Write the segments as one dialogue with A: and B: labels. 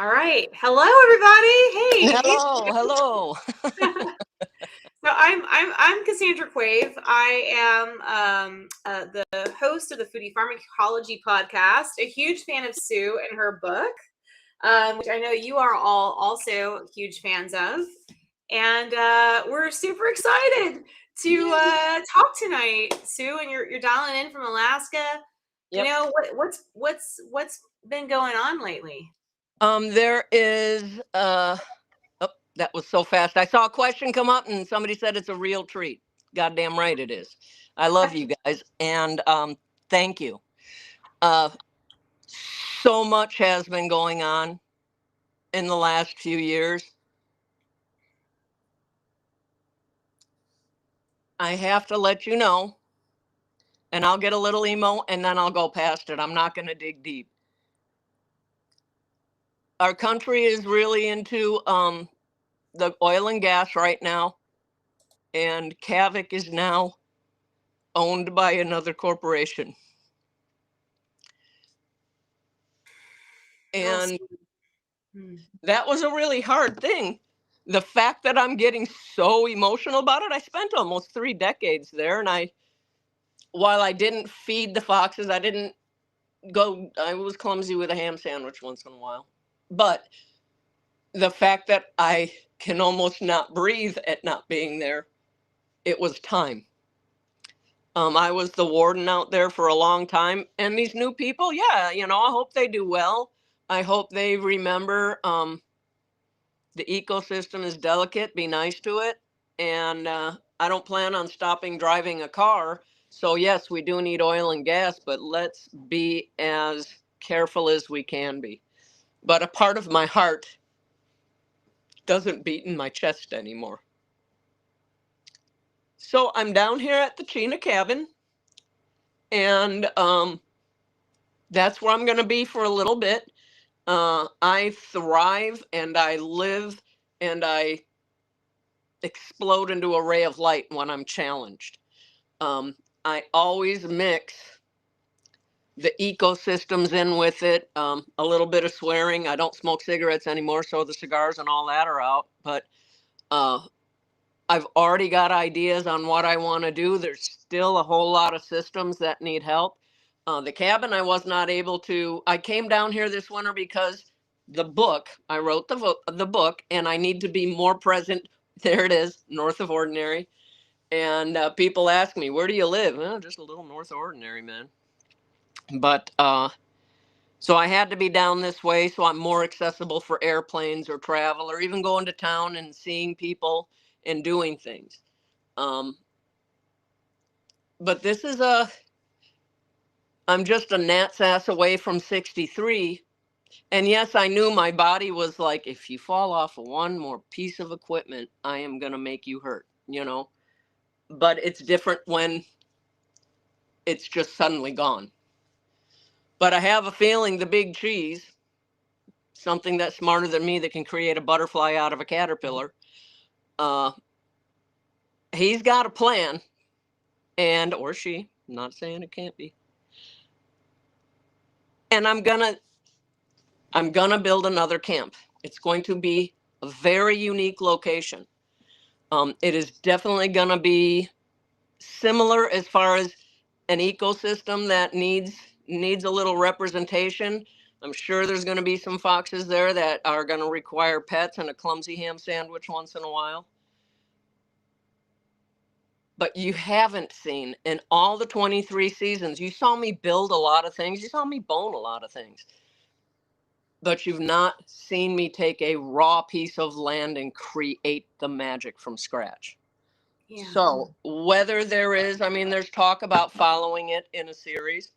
A: All right. Hello, everybody. Hey,
B: Hello.
A: so I'm Cassandra Quave. I am the host of the Foodie Pharmacology podcast. A huge fan of Sue and her book, which I know you are all also huge fans of, and we're super excited to talk tonight, Sue. And you're dialing in from Alaska.
B: Yep.
A: You know what's been going on lately?
B: There is oh, that was so fast. I saw a question come up and somebody said it's a real treat. Goddamn right it is. I love you guys and thank you. Uh so much has been going on in the last few years. I have to let you know, and I'll get a little emo and then I'll go past it. I'm not going to dig deep. Our country is really into the oil and gas right now, and Kavic is now owned by another corporation. And that was a really hard thing. The fact that I'm getting so emotional about it, I spent almost 3 decades there, and while I didn't feed the foxes, I was clumsy with a ham sandwich once in a while. But the fact that I can almost not breathe at not being there, it was time. I was the warden out there for a long time, and these new people, I hope they do well. I hope they remember the ecosystem is delicate, be nice to it, and I don't plan on stopping driving a car. So yes, we do need oil and gas, but let's be as careful as we can be. But a part of my heart doesn't beat in my chest anymore. So I'm down here at the Chena cabin, and that's where I'm going to be for a little bit. I thrive and I live and I explode into a ray of light when I'm challenged. I always mix the ecosystems in with it, a little bit of swearing. I don't smoke cigarettes anymore, so the cigars and all that are out. But I've already got ideas on what I want to do. There's still a whole lot of systems that need help. The cabin, I was not able to. I came down here this winter because I wrote the book, and I need to be more present. There it is, north of Ordinary. And people ask me, where do you live? Well, just a little north of Ordinary, man. But so I had to be down this way so I'm more accessible for airplanes or travel or even going to town and seeing people and doing things. But I'm just a gnat's ass away from 63. And yes, I knew my body was like, if you fall off of one more piece of equipment, I am going to make you hurt, But it's different when it's just suddenly gone. But I have a feeling the big cheese, something that's smarter than me that can create a butterfly out of a caterpillar, he's got a plan, or she, I'm not saying it can't be. And I'm gonna build another camp. It's going to be a very unique location. It is definitely gonna be similar as far as an ecosystem that needs a little representation. I'm sure there's going to be some foxes there that are going to require pets and a clumsy ham sandwich once in a while. But you haven't seen in all the 23 seasons, you saw me build a lot of things. You saw me bone a lot of things. But you've not seen me take a raw piece of land and create the magic from scratch. Yeah. So whether there's talk about following it in a series.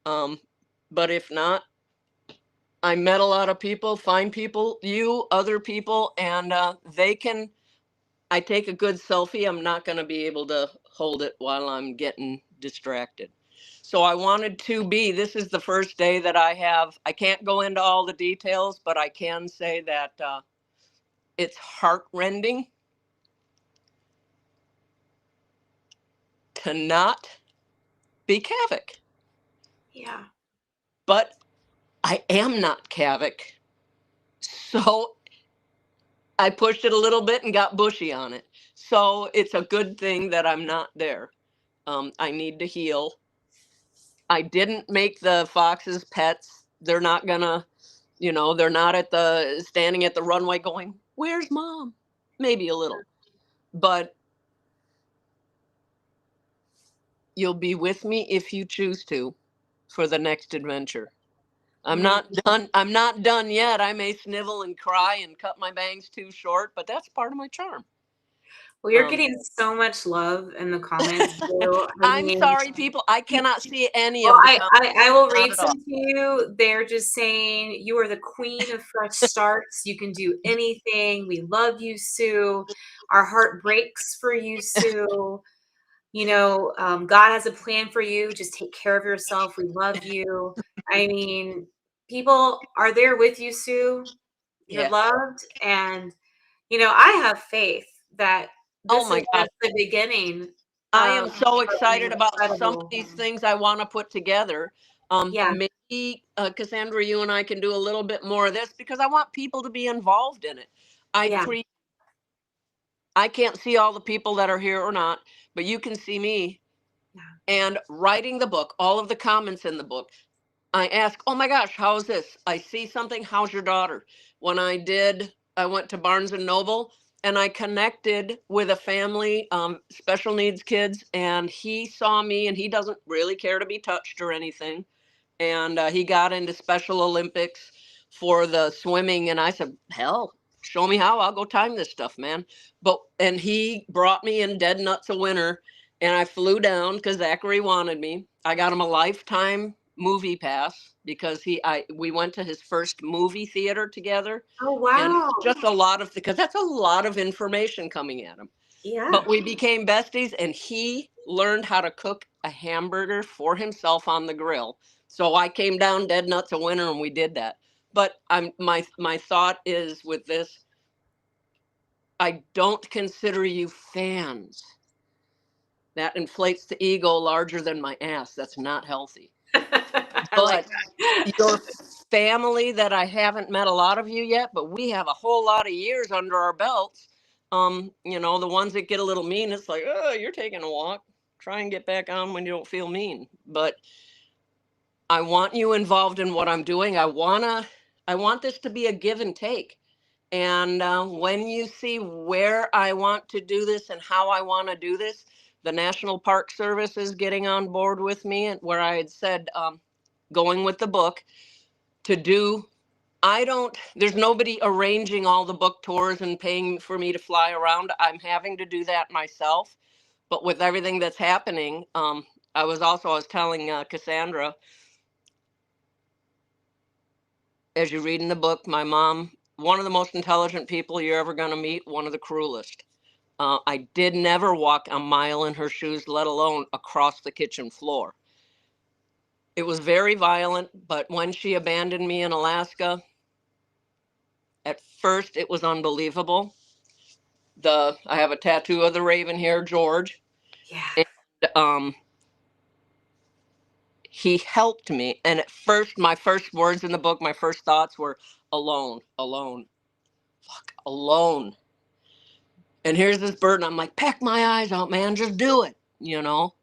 B: But if not, I met a lot of people, find people, other people, and I take a good selfie. I'm not going to be able to hold it while I'm getting distracted. So I wanted this is the first day that I can't go into all the details, but I can say that it's heartrending to not be Kavic.
A: Yeah.
B: But I am not Kavic. So I pushed it a little bit and got bushy on it. So it's a good thing that I'm not there. I need to heal. I didn't make the foxes pets. They're not gonna, they're not at the standing at the runway going, "Where's mom?" Maybe a little, but you'll be with me if you choose to for the next adventure. I'm
A: Mm.
B: not done. I'm not done yet. I may snivel and cry and cut my bangs too short, but that's part of my charm.
A: Well, you're
B: Um,
A: getting so much love in the comments, Sue. I
B: I'm
A: mean,
B: sorry, people. I cannot see any
A: well,
B: of the
A: I,
B: comments.
A: I I will
B: Not
A: read
B: at
A: some
B: all.
A: to you. They're just saying you are the queen of fresh starts. You can do anything. We love you, Sue. Our heart breaks for you, Sue. God has a plan for you. Just take care of yourself. We love you. I mean, people are there with you, Sue. You're
B: Yeah.
A: loved, and I have faith that
B: Oh
A: this is
B: my gosh.
A: just the beginning
B: I
A: of
B: am so
A: something
B: excited about some of
A: incredible.
B: these things I want to put together.
A: Yeah,
B: Maybe Cassandra, you and I can do a little bit more of this because I want people to be involved in it. I
A: yeah,
B: pre I can't see all the people that are here or not, but you can see me.
A: yeah.
B: And writing the book, all of the comments in the book, I ask, "Oh my gosh, how is this? I see something. How's your daughter?" When I went to Barnes and Noble and I connected with a family, special needs kids, and he saw me and he doesn't really care to be touched or anything. And he got into Special Olympics for the swimming. And I said, "Hell, show me how. I'll go time this stuff, man." And he brought me in dead nuts a winner, and I flew down because Zachary wanted me. I got him a lifetime movie pass because we went to his first movie theater together,
A: Oh,
B: and
A: wow.
B: just a lot of because that's a lot of information coming at him.
A: Yeah.
B: But we became besties, and he learned how to cook a hamburger for himself on the grill. So I came down dead nuts a winner, and we did that. But my thought is with this, I don't consider you fans. That inflates the ego larger than my ass. That's not healthy.
A: I like
B: But your
A: that.
B: family that I haven't met a lot of you yet, but we have a whole lot of years under our belts. The ones that get a little mean, it's like, "Oh, you're taking a walk. Try and get back on when you don't feel mean." But I want you involved in what I'm doing. I want this to be a give and take. And when you see where I want to do this and how I want to do this, the National Park Service is getting on board with me, and where I had said, going with the book to do. There's nobody arranging all the book tours and paying for me to fly around. I'm having to do that myself. But with everything that's happening, I was telling Cassandra, as you read in the book, my mom, one of the most intelligent people you're ever going to meet, one of the cruelest. I did never walk a mile in her shoes, let alone across the kitchen floor. It was very violent, but when she abandoned me in Alaska, at first it was unbelievable. I have a tattoo of the raven here, George,
A: Yeah.
B: and he helped me. And at first, my first words in the book, my first thoughts were alone, alone, fuck, alone. And here's this bird, and I'm like, "Peck my eyes out, man, just do it, you know."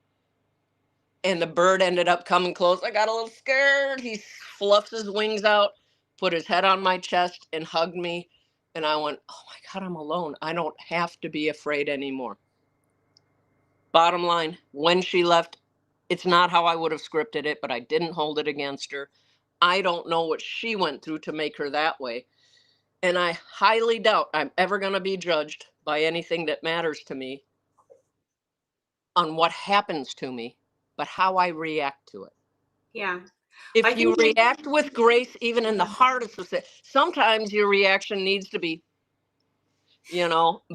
B: And the bird ended up coming close. I got a little scared. He fluffs his wings out, put his head on my chest, and hugged me. And I went, "Oh my God, I'm alone. I don't have to be afraid anymore." Bottom line, when she left, it's not how I would have scripted it, but I didn't hold it against her. I don't know what she went through to make her that way. And I highly doubt I'm ever going to be judged by anything that matters to me on what happens to me, but how I react to it.
A: Yeah. I
B: If you
A: think
B: react with grace, even in the hardest of sometimes your reaction needs to be,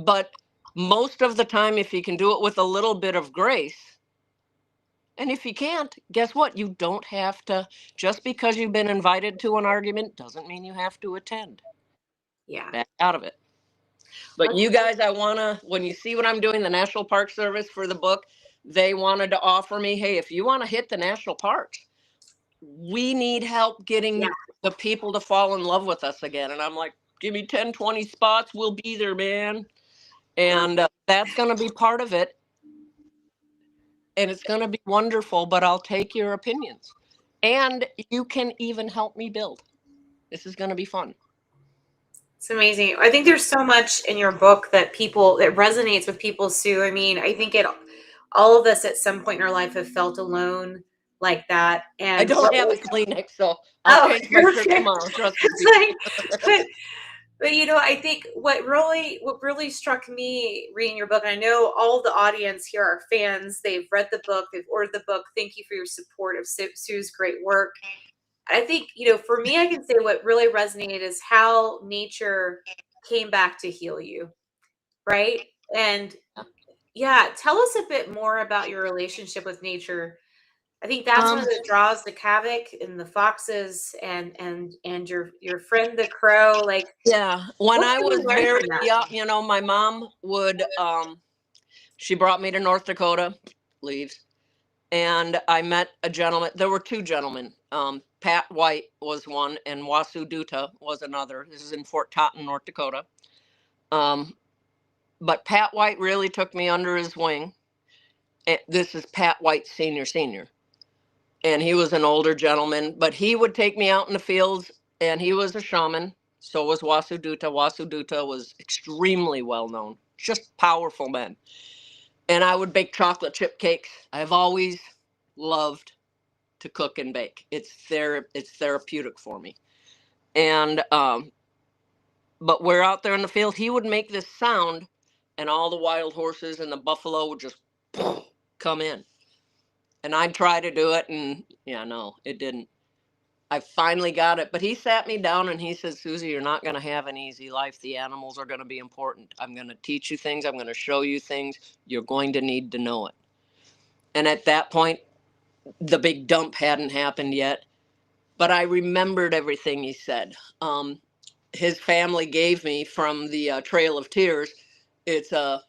B: but most of the time, if you can do it with a little bit of grace, and if you can't, guess what? You don't have to, just because you've been invited to an argument doesn't mean you have to attend.
A: yeah.
B: Back out of it. But
A: Let's
B: you guys, when you see what I'm doing, the National Park Service for the book, they wanted to offer me, "Hey, if you want to hit the national parks, we need help
A: Yeah.
B: getting the people to fall in love with us again. And I'm like, give me 10, 20 spots. We'll be there, man. And that's going to be part of it. And it's going to be wonderful, but I'll take your opinions. And you can even help me build. This is going to be fun.
A: It's amazing. I think there's so much in your book that resonates with people, Sue. I mean, I think all of us at some point in our life have felt alone like that.
B: I
A: And
B: don't have a Kleenex, so I'll
A: oh,
B: change my
A: you're
B: shirt
A: okay.
B: tomorrow. Trust
A: It's
B: me.
A: like, but I think what really struck me reading your book, and I know all the audience here are fans. They've read the book, they've ordered the book. Thank you for your support of Sue's great work. I think, for me, I can say what really resonated is how nature came back to heal you, right? And yeah, tell us a bit more about your relationship with nature. I think that's one of the draws, the Kavic and the foxes and your friend the crow. Like,
B: Yeah, when
A: what
B: I
A: can we
B: was
A: learn
B: very
A: from that?
B: young, my mom would she brought me to North Dakota, leaves, and I met a gentleman. There were two gentlemen. Pat White was one, and Wasu Duta was another. This is in Fort Totten, North Dakota. But Pat White really took me under his wing. This is Pat White Senior, and he was an older gentleman, but he would take me out in the fields, and he was a shaman. So was Wasu Duta. Wasu Duta was extremely well known, just powerful men. And I would bake chocolate chip cakes. I've always loved to cook and bake. It's therapeutic for me. And but we're out there in the field. He would make this sound, and all the wild horses and the buffalo would just come in. And I'd try to do it, and yeah, no, it didn't. I finally got it. But he sat me down and he said, Susie, you're not going to have an easy life. The animals are going to be important. I'm going to teach you things. I'm going to show you things. You're going to need to know it. And at that point, the big dump hadn't happened yet. But I remembered everything he said. His family gave me from the Trail of Tears. It's a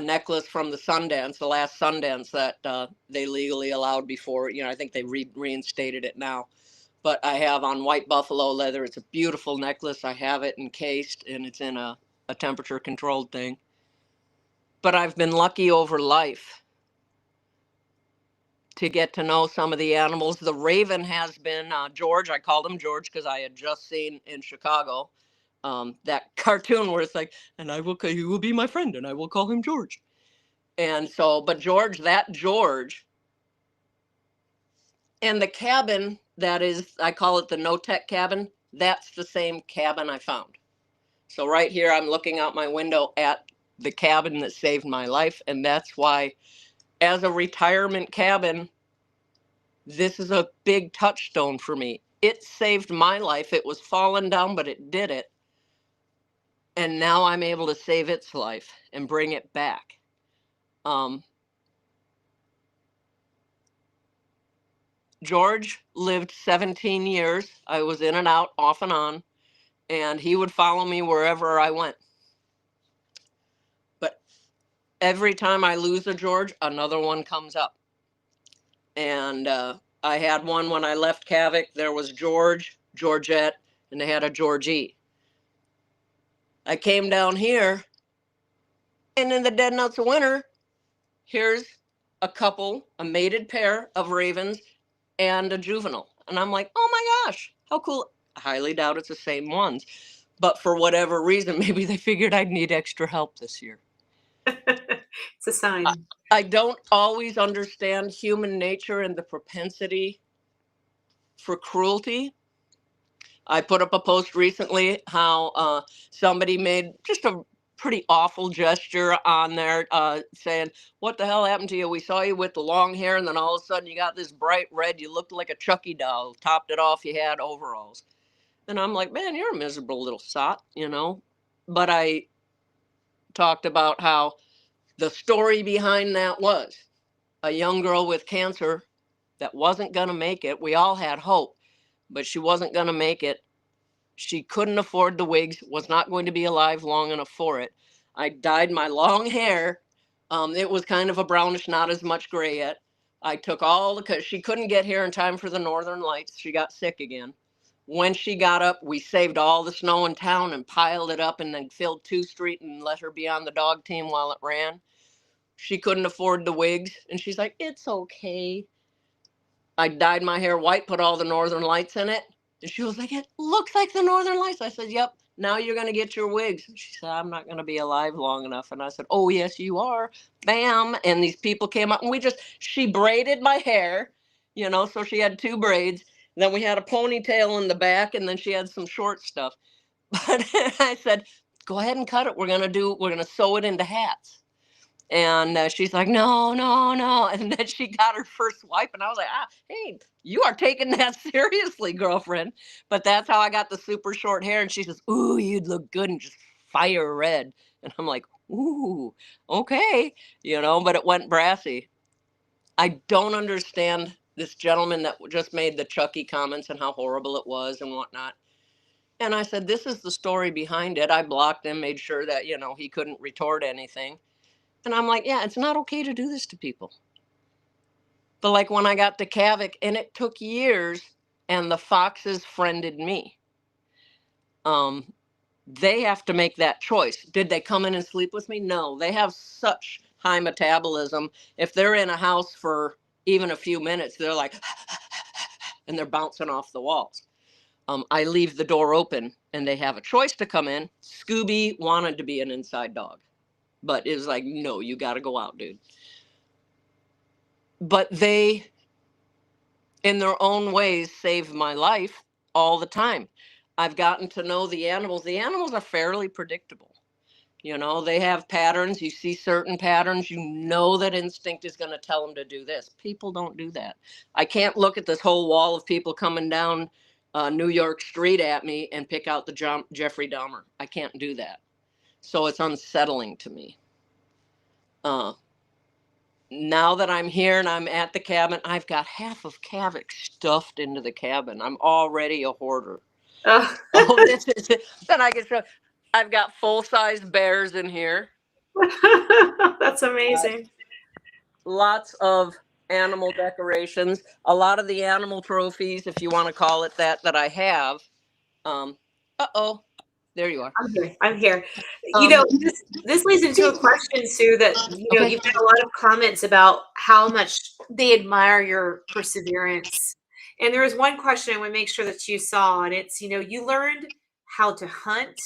B: necklace from the Sundance, the last Sundance that they legally allowed before. I think they reinstated it now. But I have on white buffalo leather. It's a beautiful necklace. I have it encased, and it's in a temperature controlled thing. But I've been lucky over life to get to know some of the animals. The raven has been George. I called him George because I had just seen in Chicago that cartoon where it's like, and he will be my friend, and I will call him George. And so, but George, and the cabin that is, I call it the no-tech cabin, that's the same cabin I found. So right here, I'm looking out my window at the cabin that saved my life. And that's why, as a retirement cabin, this is a big touchstone for me. It saved my life. It was falling down, but it did it. And now I'm able to save its life and bring it back. George lived 17 years. I was in and out, off and on, and he would follow me wherever I went. But every time I lose a George, another one comes up. And I had one when I left Kavic. There was George, Georgette, and they had a Georgie. I came down here, and in the dead nuts of winter, here's a mated pair of ravens and a juvenile. And I'm like, oh my gosh, how cool. I highly doubt it's the same ones. But for whatever reason, maybe they figured I'd need extra help this year.
A: It's a sign.
B: I don't always understand human nature and the propensity for cruelty. I put up a post recently how somebody made just a pretty awful gesture on there saying, what the hell happened to you? We saw you with the long hair, and then all of a sudden you got this bright red. You looked like a Chucky doll. Topped it off, you had overalls. And I'm like, man, you're a miserable little sot, But I talked about how the story behind that was a young girl with cancer that wasn't going to make it. We all had hope, but she wasn't going to make it. She couldn't afford the wigs, was not going to be alive long enough for it. I dyed my long hair. It was kind of a brownish, not as much gray yet. I took all because she couldn't get here in time for the Northern Lights. She got sick again. When she got up, we saved all the snow in town and piled it up and then filled 2 Street and let her be on the dog team while it ran. She couldn't afford the wigs. And she's like, it's okay. I dyed my hair white, put all the Northern Lights in it. And she was like, it looks like the Northern Lights. I said, yep, now you're going to get your wigs. And she said, I'm not going to be alive long enough. And I said, oh, yes, you are. Bam. And these people came up and she braided my hair, so she had 2 braids. And then we had a ponytail in the back, and then she had some short stuff. But I said, go ahead and cut it. We're going to sew it into hats. And she's like, no, no, no. And then she got her first wipe. And I was like, hey, you are taking that seriously, girlfriend. But that's how I got the super short hair. And she says, ooh, you'd look good and just fire red. And I'm like, ooh, okay. But it went brassy. I don't understand this gentleman that just made the Chucky comments and how horrible it was and whatnot. And I said, this is the story behind it. I blocked him, made sure that, he couldn't retort anything. And I'm like, yeah, it's not okay to do this to people. But like when I got to Kavic, and it took years, and the foxes friended me. They have to make that choice. Did they come in and sleep with me? No, they have such high metabolism. If they're in a house for even a few minutes, they're like, and they're bouncing off the walls. I leave the door open, and they have a choice to come in. Scooby wanted to be an inside dog. But it was like, no, you got to go out, dude. But they, in their own ways, save my life all the time. I've gotten to know the animals. The animals are fairly predictable. They have patterns. You see certain patterns. You know that instinct is going to tell them to do this. People don't do that. I can't look at this whole wall of people coming down New York Street at me and pick out the Jeffrey Dahmer. I can't do that. So it's unsettling to me. Now that I'm here and I'm at the cabin, I've got half of Kavic stuffed into the cabin. I'm already a hoarder. Oh, this is it. Then I can show. I've got full-size bears in here.
A: That's amazing.
B: Lots of animal decorations. A lot of the animal trophies, if you want to call it that I have. There you are.
A: I'm here. This leads into a question, Sue, that
B: Okay.
A: You've had a lot of comments about how much they admire your perseverance. And there was one question I want to make sure that you saw, and it's, you learned how to hunt,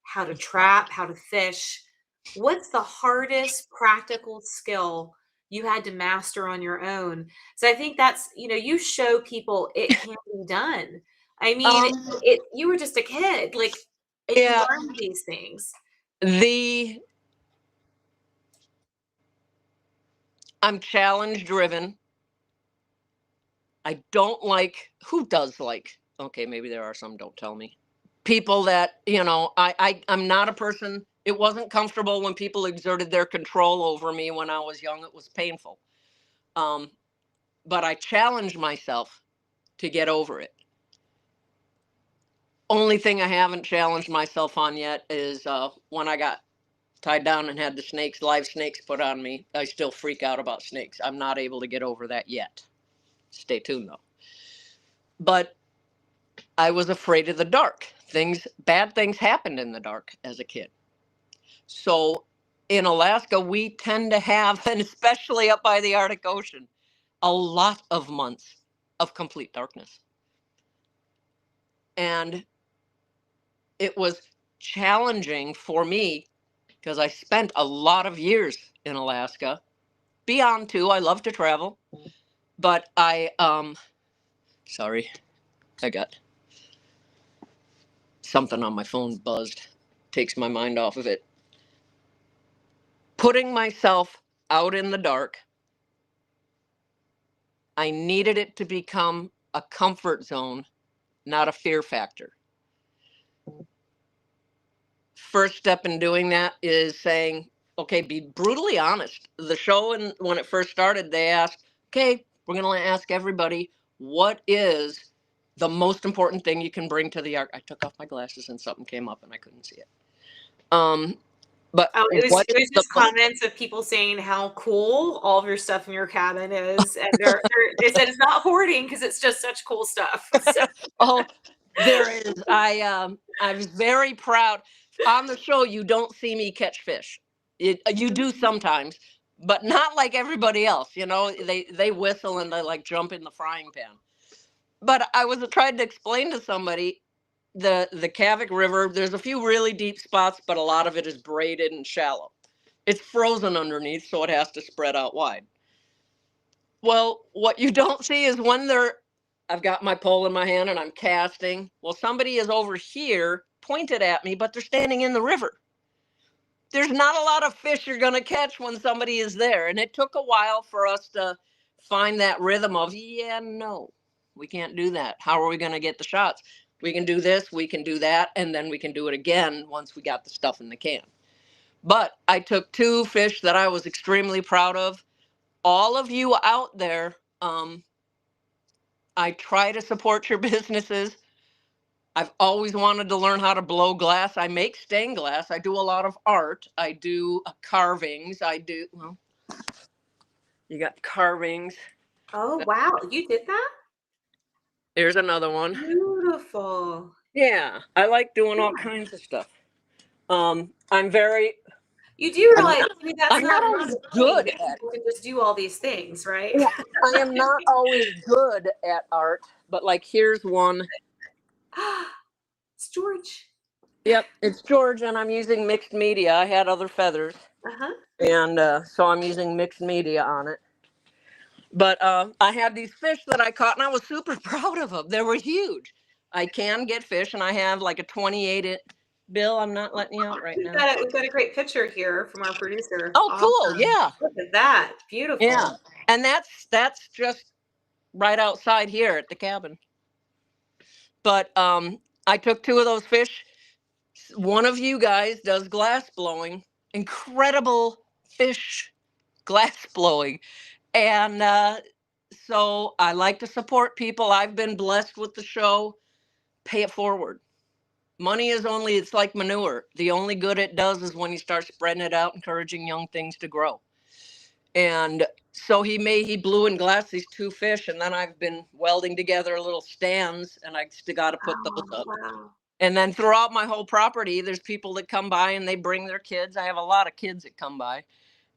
A: how to trap, how to fish. What's the hardest practical skill you had to master on your own? So I think that's, you show people it can be done. I mean, you were just a kid, like,
B: yeah,
A: you learn these things.
B: I'm challenge driven. I don't like, who does like, okay, maybe there are some, don't tell me. People that, I'm not a person, it wasn't comfortable when people exerted their control over me when I was young. It was painful. But I challenged myself to get over it. Only thing I haven't challenged myself on yet is when I got tied down and had the live snakes put on me. I still freak out about snakes. I'm not able to get over that yet. Stay tuned though. But I was afraid of the dark. Bad things happened in the dark as a kid. So in Alaska, we tend to have, and especially up by the Arctic Ocean, a lot of months of complete darkness. And it was challenging for me because I spent a lot of years in Alaska. Beyond 2, I love to travel. But sorry, I got something on my phone buzzed. Takes my mind off of it. Putting myself out in the dark, I needed it to become a comfort zone, not a fear factor. First step in doing that is saying, okay, be brutally honest. The show, when it first started, they asked, okay, we're going to ask everybody, what is the most important thing you can bring to the ark? I took off my glasses and something came up and I couldn't see it. But
A: Oh,
B: what is
A: it was
B: the
A: just comments of people saying how cool all of your stuff in your cabin is, and they said it's not hoarding because it's just such cool stuff. So,
B: Oh, there is. I was very proud. On the show, you don't see me catch fish. You do sometimes, but not like everybody else. You know, they whistle and they like jump in the frying pan. But I was trying to explain to somebody the Kavic River. There's a few really deep spots, but a lot of it is braided and shallow. It's frozen underneath, so it has to spread out wide. Well, what you don't see is when I've got my pole in my hand and I'm casting. Well, somebody is over here pointed at me, but they're standing in the river. There's not a lot of fish you're going to catch when somebody is there. And it took a while for us to find that rhythm of, yeah, no, we can't do that. How are we going to get the shots? We can do this, we can do that, and then we can do it again once we got the stuff in the can. But I took 2 fish that I was extremely proud of. All of you out there, I try to support your businesses. I've always wanted to learn how to blow glass. I make stained glass. I do a lot of art. I do carvings. Well, you got carvings.
A: oh wow, you did that?
B: Here's another one.
A: Beautiful.
B: Yeah, I like doing all kinds of stuff. I'm very,
A: You do
B: I'm
A: realize
B: not,
A: maybe that's
B: I'm not
A: not a
B: always
A: normal thing
B: good
A: that
B: at
A: people can just do all these things, right?
B: Yeah, I am not always good at art, but like here's one.
A: It's George.
B: Yep, it's George, and I'm using mixed media. I had other feathers,
A: Uh-huh.
B: and so I'm using mixed media on it. But I had these fish that I caught, and I was super proud of them. They were huge. I can get fish, and I have like a 28 inch. Bill, I'm not letting you out right now.
A: We've got a great picture here from our producer.
B: Oh, cool!
A: Awesome.
B: Yeah,
A: Look at that.
B: yeah,
A: Beautiful.
B: and that's just right outside here at the cabin. But I took 2 of those fish. One of you guys does glass blowing, incredible fish glass blowing. And so I like to support people. I've been blessed with the show. Pay it forward. Money is only, it's like manure. The only good it does is when you start spreading it out, encouraging young things to grow. And so he blew and glassed these 2 fish, and then I've been welding together little stands, and I still got to put those
A: Oh,
B: up.
A: wow.
B: And then throughout my whole property, there's people that come by and they bring their kids. I have a lot of kids that come by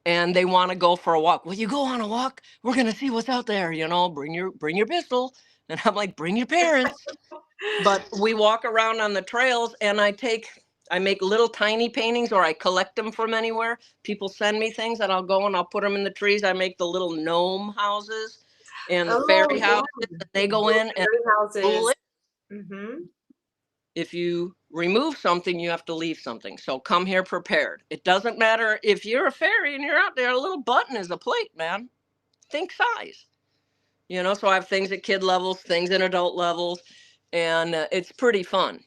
B: and they want to go for a walk. Will you go on a walk? We're going to see what's out there, bring your pistol. And I'm like, bring your parents. But we walk around on the trails and I make little tiny paintings or I collect them from anywhere. People send me things and I'll go and I'll put them in the trees. I make the little gnome houses and the
A: Oh,
B: fairy
A: yeah.
B: houses. And they go
A: Little
B: in and
A: fairy
B: fool
A: houses.
B: it.
A: Mm-hmm.
B: If you remove something, you have to leave something. So come here prepared. It doesn't matter if you're a fairy and you're out there, a little button is a plate, man. Think size. So I have things at kid levels, things at adult levels, and it's pretty fun.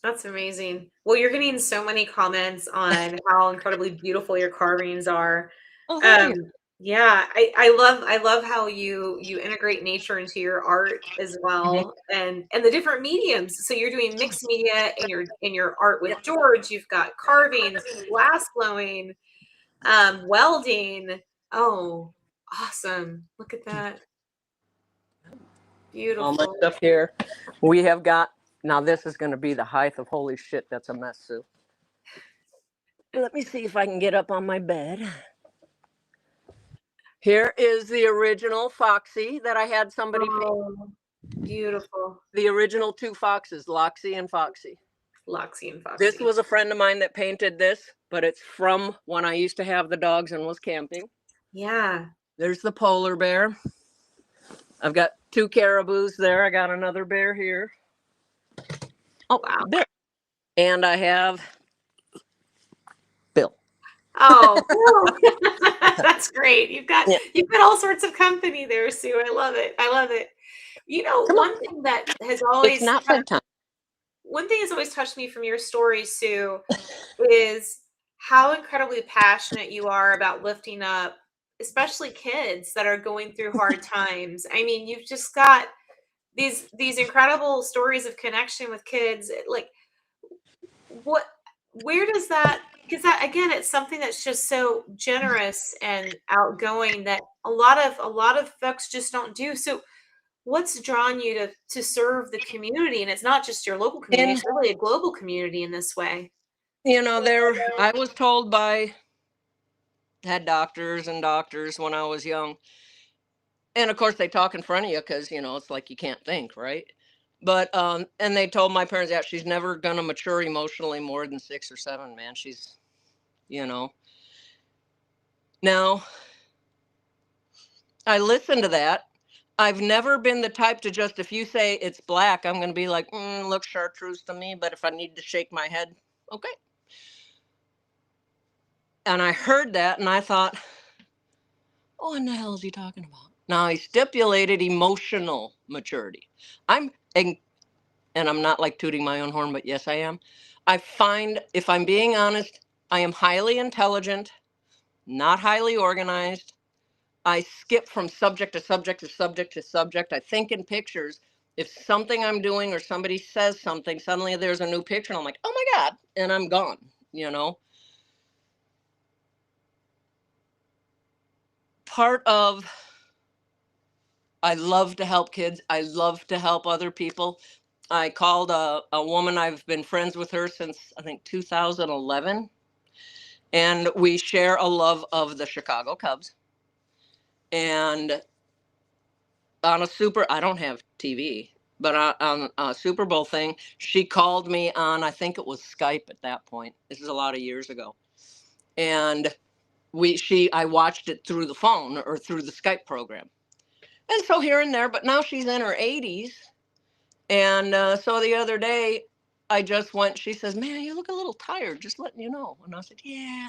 A: That's amazing. Well, you're getting so many comments on how incredibly beautiful your carvings are.
B: Oh, thank you.
A: Yeah, I love how you integrate nature into your art as well, and the different mediums. So you're doing mixed media in your art with George. You've got carvings, glass blowing, welding. Oh, awesome! Look at that.
B: All my
A: Beautiful.
B: stuff here. We have got, now this is going to be the height of holy shit. That's a mess, Sue. Let me see if I can get up on my bed. Here is the original Foxy that I had somebody paint.
A: Beautiful.
B: The original 2 foxes, Loxy and Foxy.
A: Loxy and Foxy.
B: This was a friend of mine that painted this, but it's from when I used to have the dogs and was camping.
A: Yeah.
B: There's the polar bear. I've got 2 caribous there. I got another bear here. Oh, wow. Bill. And I have Bill.
A: Oh, that's great. You've got all sorts of company there, Sue. I love it. I love it. One thing that has always
B: It's not bedtime.
A: One thing has always touched me from your story, Sue, is how incredibly passionate you are about lifting up, especially kids that are going through hard times. I mean, you've just got these incredible stories of connection with kids. Like, what where does that, because that again, it's something that's just so generous and outgoing that a lot of folks just don't do. So what's drawn you to serve the community? And it's not just your local community,
B: And
A: it's really a global community in this way.
B: I was told by head doctors and doctors when I was young, and of course they talk in front of you because it's like you can't think, right? But and they told my parents, yeah, she's never gonna mature emotionally more than 6 or 7, man. She's you know now I listen to that. I've never been the type to just, if you say it's black, I'm gonna be like, looks chartreuse to me. But if I need to shake my head, okay. And I heard that and I thought, oh, what the hell is he talking about? Now he stipulated emotional maturity. I'm and I'm not like tooting my own horn, but yes, I am. I find, if I'm being honest, I am highly intelligent, not highly organized. I skip from subject to subject to subject to subject. I think in pictures. If something I'm doing or somebody says something, suddenly there's a new picture and I'm like, oh my God, and I'm gone, Part of, I love to help kids. I love to help other people. I called a woman, I've been friends with her since I think 2011. And we share a love of the Chicago Cubs. And on I don't have TV, but on a Super Bowl thing, she called me on, I think it was Skype at that point. This is a lot of years ago. And I watched it through the phone or through the Skype program. And so here and there, but now she's in her 80s. And so the other day, she says, man, you look a little tired, just letting you know. And I said, yeah.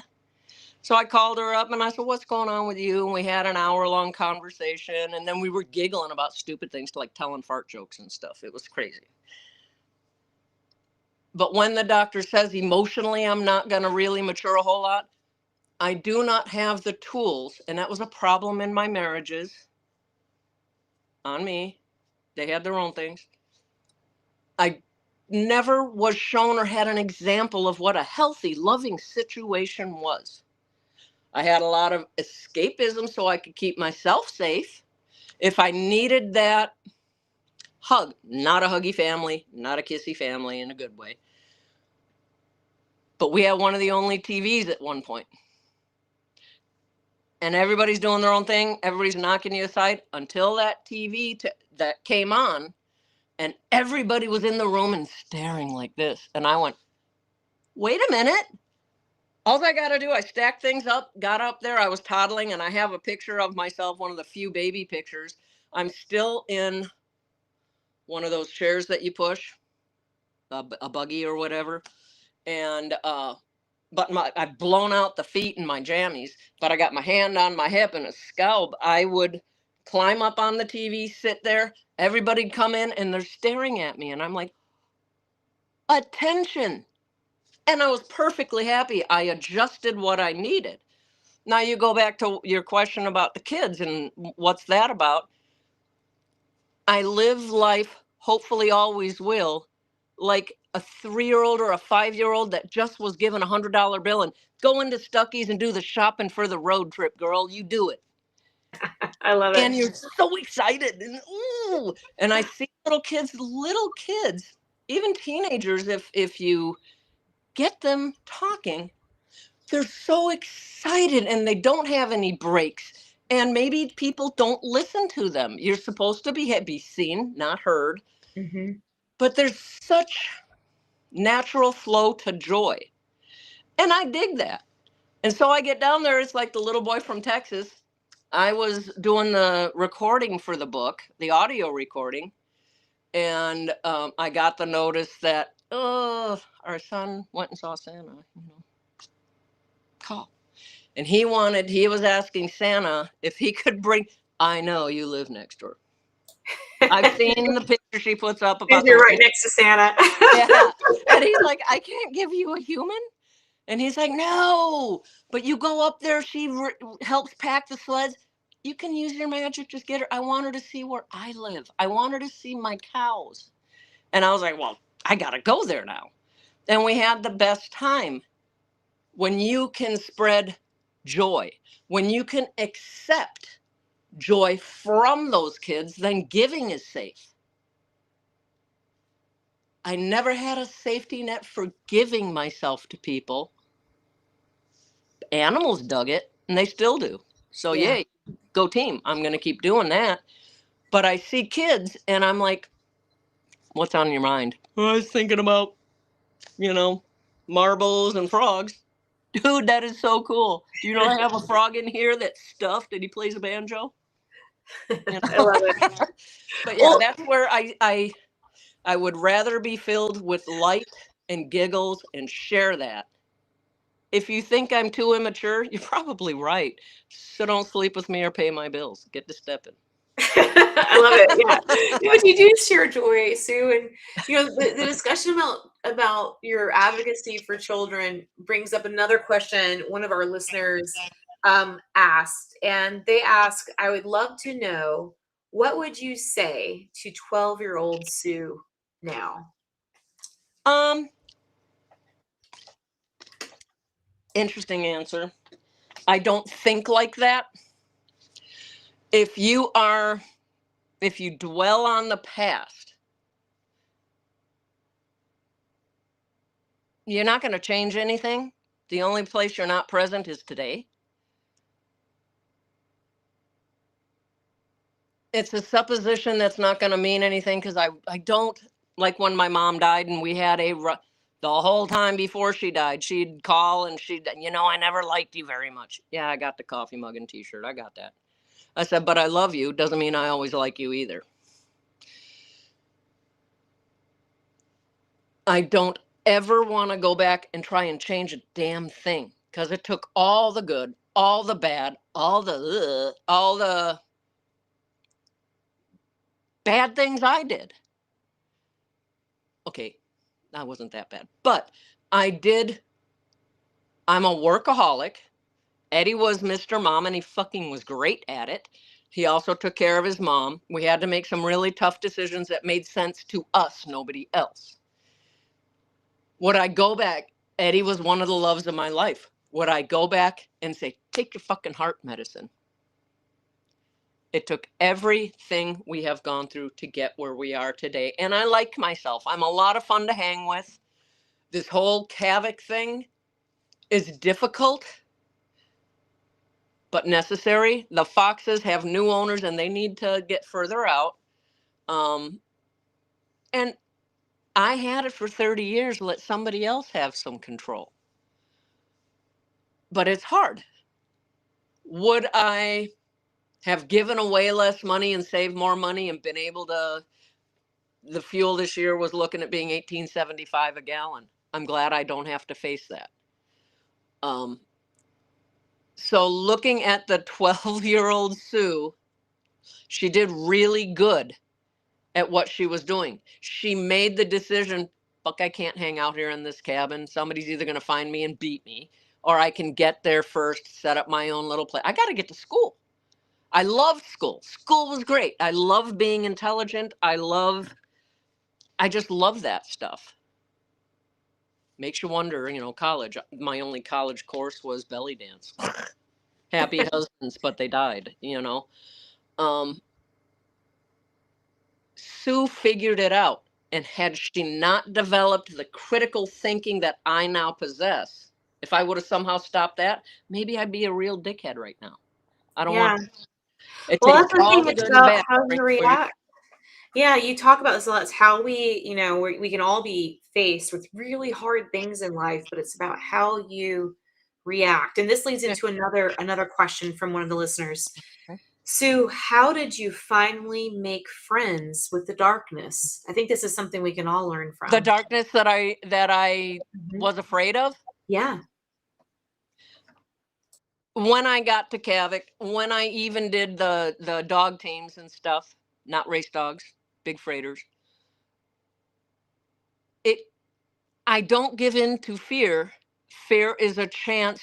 B: So I called her up and I said, what's going on with you? And we had an hour-long conversation. And then we were giggling about stupid things, like telling fart jokes and stuff. It was crazy. But when the doctor says emotionally I'm not going to really mature a whole lot, I do not have the tools. And that was a problem in my marriages. On me. They had their own things. I never was shown or had an example of what a healthy, loving situation was. I had a lot of escapism so I could keep myself safe. If I needed that hug, not a huggy family, not a kissy family in a good way. But we had one of the only TVs at one point. And everybody's doing their own thing. Everybody's knocking you aside until that TV that came on. And everybody was in the room and staring like this. And I went, wait a minute. All I got to do, I stacked things up, got up there. I was toddling, and I have a picture of myself, one of the few baby pictures. I'm still in one of those chairs that you push, a buggy or whatever. And but I've blown out the feet in my jammies, but I got my hand on my hip and a scalp. I would climb up on the TV, sit there. Everybody'd come in, and they're staring at me, and I'm like, attention. And I was perfectly happy. I adjusted what I needed. Now you go back to your question about the kids and what's that about? I live life, hopefully always will, like a 3-year-old or a 5-year-old that just was given $100 bill and go into Stuckey's and do the shopping for the road trip, girl. You do it.
A: I love it.
B: And you're so excited. And ooh, and I see little kids, even teenagers, if you get them talking, they're so excited and they don't have any breaks. And maybe people don't listen to them. You're supposed to be seen, not heard.
A: Mm-hmm.
B: But there's such natural flow to joy. And I dig that. And so I get down there. It's like the little boy from Texas. I was doing the recording for the book, the audio recording. And I got the notice that, our son went and saw Santa, call. And he was asking Santa if he could bring, I know you live next door. I've seen the picture she puts up about
A: You're right next to Santa.
B: Yeah. And he's like, I can't give you a human. And he's like, no, but you go up there. She helps pack the sleds. You can use your magic. Just get her. I want her to see where I live. I want her to see my cows. And I was like, well, I got to go there now. And we had the best time. When you can spread joy, when you can accept joy from those kids, then giving is safe. I never had a safety net for giving myself to people. Animals dug it, and they still do. So,
A: Yeah.
B: yay, go team. I'm going to keep doing that. But I see kids, and I'm like, what's on your mind? I was thinking about, marbles and frogs. Dude, that is so cool. Do you know I have a frog in here that's stuffed and he plays a banjo?
A: I love it.
B: But yeah,
A: Well,
B: that's where I would rather be filled with light and giggles and share that. If you think I'm too immature, you're probably right. So don't sleep with me or pay my bills. Get to stepping.
A: I love it. Yeah. But you do share joy, Sue. And the discussion about your advocacy for children brings up another question one of our listeners asked. And they ask, I would love to know, what would you say to 12-year-old Sue now?
B: Interesting answer. I don't think like that. If you dwell on the past, you're not going to change anything. The only place you're not present is today. It's a supposition that's not going to mean anything, because I don't like when my mom died and we had the whole time before she died, she'd call and I never liked you very much. Yeah, I got the coffee mug and t-shirt. I got that. I said, but I love you. Doesn't mean I always like you either. I don't ever want to go back and try and change a damn thing, because it took all the good, all the bad, all the bad things I did. Okay, that wasn't that bad, but I'm a workaholic. Eddie was Mr. Mom, and he fucking was great at it. He also took care of his mom. We had to make some really tough decisions that made sense to us, nobody else. Would I go back? Eddie was one of the loves of my life. Would I go back and say, take your fucking heart medicine? It took everything we have gone through to get where we are today. And I like myself. I'm a lot of fun to hang with. This whole Kavic thing is difficult, but necessary. The foxes have new owners and they need to get further out. And I had it for 30 years. Let somebody else have some control. But it's hard. Would I have given away less money and saved more money and been able to? The fuel this year was looking at being $18.75 a gallon. I'm glad I don't have to face that. So looking at the 12-year-old Sue, she did really good at what she was doing. She made the decision, fuck, I can't hang out here in this cabin. Somebody's either going to find me and beat me, or I can get there first, set up my own little place. I got to get to school. I loved school. School was great. I love being intelligent. I just love that stuff. Makes you wonder, college. My only college course was belly dance. Happy husbands, but they died, Sue figured it out. And had she not developed the critical thinking that I now possess, if I would have somehow stopped that, maybe I'd be a real dickhead right now. I don't
A: Yeah.
B: want to. It
A: Well,
B: takes
A: that's the
B: all
A: thing.
B: the
A: It's
B: good and
A: about
B: bad.
A: how you react. Yeah, you talk about this a lot. It's how we can all be faced with really hard things in life, but it's about how you react. And this leads into another question from one of the listeners. Sue, how did you finally make friends with the darkness? I think this is something we can all learn
B: The
A: from.
B: darkness that I was afraid of.
A: Yeah.
B: When I got to Kavic, when I even did the dog teams and stuff, not race dogs, big freighters, I don't give in to fear. Fear is a chance.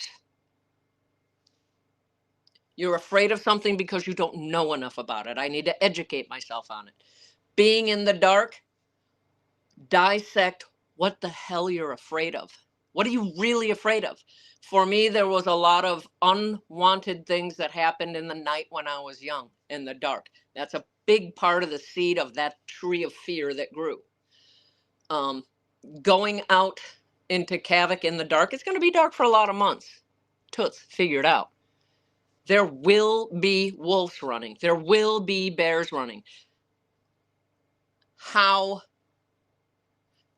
B: You're afraid of something because you don't know enough about it. I need to educate myself on it. Being in the dark, dissect what the hell you're afraid of. What are you really afraid of? For me, there was a lot of unwanted things that happened in the night when I was young, in the dark. That's a big part of the seed of that tree of fear that grew. Going out into Kavic in the dark, it's going to be dark for a lot of months. Toots, figure it out. There will be wolves running. There will be bears running. How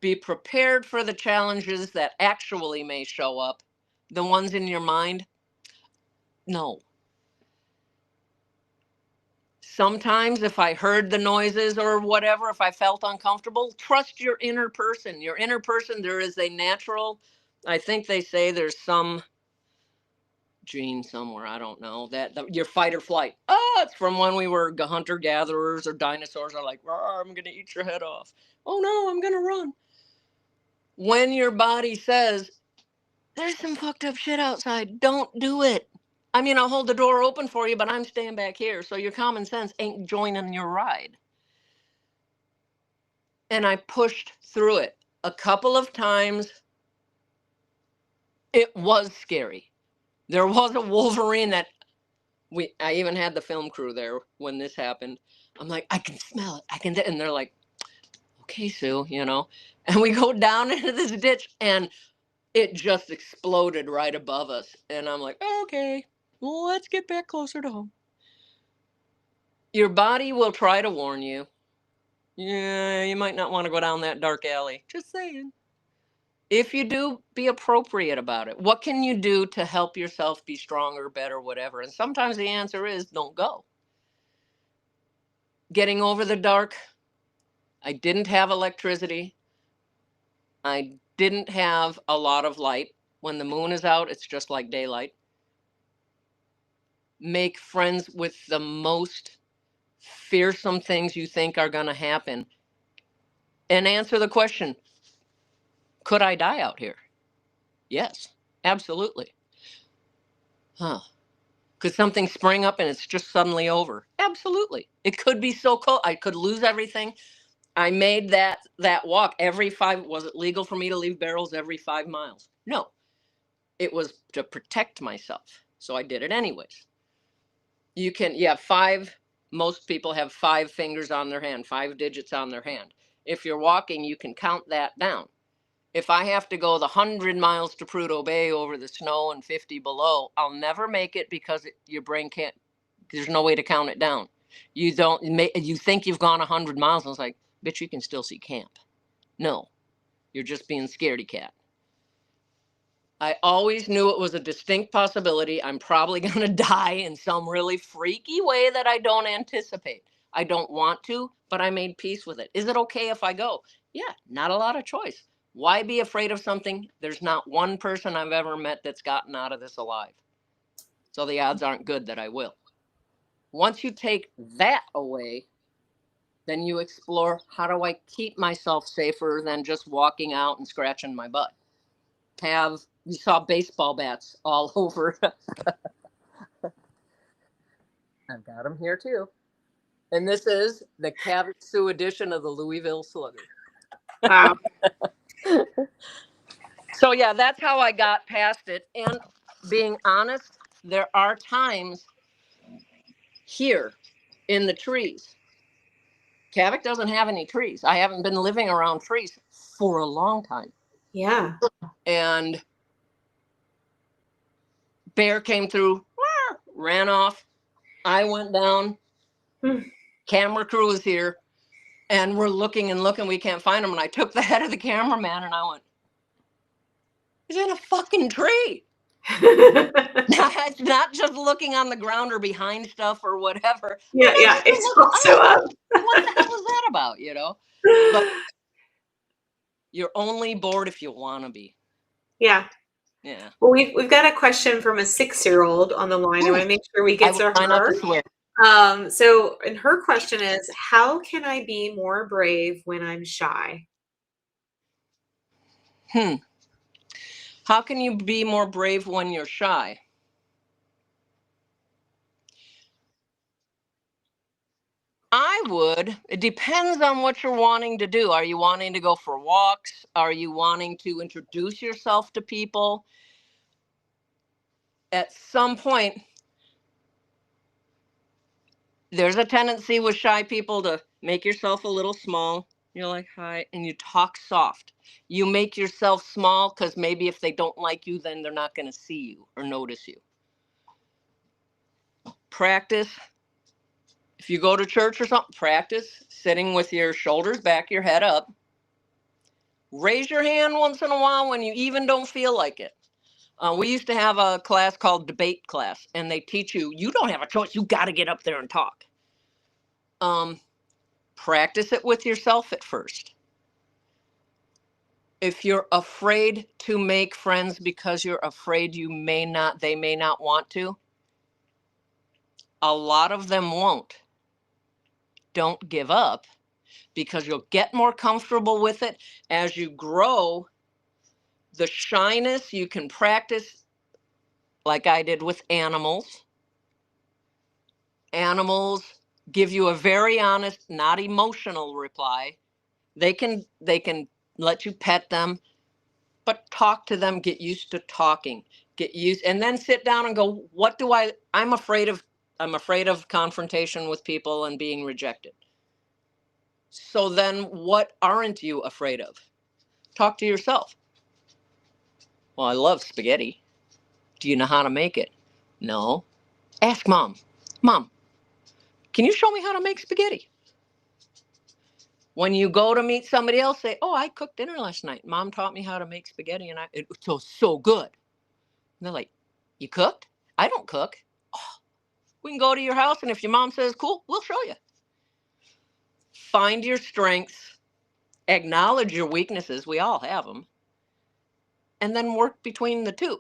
B: be prepared for the challenges that actually may show up. The ones in your mind, no. Sometimes if I heard the noises or whatever, if I felt uncomfortable, trust your inner person. Your inner person, there is a natural, I think they say there's some gene somewhere, I don't know, that your fight or flight. Oh, it's from when we were hunter gatherers or dinosaurs are like, I'm going to eat your head off. Oh no, I'm going to run. When your body says, there's some fucked up shit outside, don't do it. I mean, I'll hold the door open for you, but I'm staying back here. So your common sense ain't joining your ride. And I pushed through it. A couple of times, it was scary. There was a Wolverine that I even had the film crew there when this happened. I'm like, I can smell it. And they're like, okay, Sue, And we go down into this ditch and it just exploded right above us. And I'm like, okay, well, let's get back closer to home. Your body will try to warn you. Yeah, you might not want to go down that dark alley. Just saying. If you do, be appropriate about it. What can you do to help yourself be stronger, better, whatever? And sometimes the answer is don't go. Getting over the dark. I didn't have electricity. I didn't have a lot of light. When the moon is out, it's just like daylight. Make friends with the most fearsome things you think are going to happen. And answer the question, could I die out here? Yes, absolutely. Could something spring up and it's just suddenly over? Absolutely. It could be so cold. I could lose everything. I made that walk every 5. Was it legal for me to leave barrels every 5 miles? No. It was to protect myself. So I did it anyways. You can, 5. Most people have 5 fingers on their hand, 5 digits on their hand. If you're walking, you can count that down. If I have to go the 100 miles to Prudhoe Bay over the snow and 50 below, I'll never make it because your brain can't, there's no way to count it down. You think you've gone 100 miles and it's like, bitch, you can still see camp. No, you're just being scaredy cat. I always knew it was a distinct possibility. I'm probably going to die in some really freaky way that I don't anticipate. I don't want to, but I made peace with it. Is it okay if I go? Yeah, not a lot of choice. Why be afraid of something? There's not one person I've ever met that's gotten out of this alive. So the odds aren't good that I will. Once you take that away, then you explore, how do I keep myself safer than just walking out and scratching my butt? You saw baseball bats all over. I've got them here too. And this is the Kavic Sue edition of the Louisville Slugger.
A: Wow.
B: So yeah, that's how I got past it. And being honest, there are times here in the trees. Kavic doesn't have any trees. I haven't been living around trees for a long time.
A: Yeah.
B: And bear came through, ran off. I went down. Camera crew is here. And we're looking and looking. We can't find him. And I took the head of the cameraman and I went, he's in a fucking tree. It's not just looking on the ground or behind stuff or whatever.
A: Yeah, it's also up.
B: What the hell is that about, But you're only bored if you want to be.
A: Yeah.
B: Yeah.
A: Well, we've got a question from a 6-year-old on the line. I want to make sure we get to
B: Try not
A: her.
B: to swear.
A: And her question is, how can I be more brave when I'm shy?
B: How can you be more brave when you're shy? I would. It depends on what you're wanting to do. Are you wanting to go for walks? Are you wanting to introduce yourself to people? At some point, there's a tendency with shy people to make yourself a little small. You're like, hi, and you talk soft. You make yourself small because maybe if they don't like you, then they're not going to see you or notice you. Practice. If you go to church or something, practice sitting with your shoulders back, your head up. Raise your hand once in a while when you even don't feel like it. We used to have a class called debate class, and they teach you, you don't have a choice. You got to get up there and talk. Practice it with yourself at first. If you're afraid to make friends because you're afraid they may not want to, a lot of them won't. Don't give up, because you'll get more comfortable with it as you grow. The shyness you can practice, like I did with animals. Animals give you a very honest, not emotional reply. They can let you pet them, but talk to them, get used to talking, and then sit down and go, I'm afraid of confrontation with people and being rejected. So then what aren't you afraid of? Talk to yourself. Well, I love spaghetti. Do you know how to make it? No. Ask mom. Mom, can you show me how to make spaghetti? When you go to meet somebody else, say, oh, I cooked dinner last night. Mom taught me how to make spaghetti, and it was so good. And they're like, you cooked? I don't cook. Oh, we can go to your house, and if your mom says, cool, we'll show you. Find your strengths, acknowledge your weaknesses. We all have them. And then work between the two.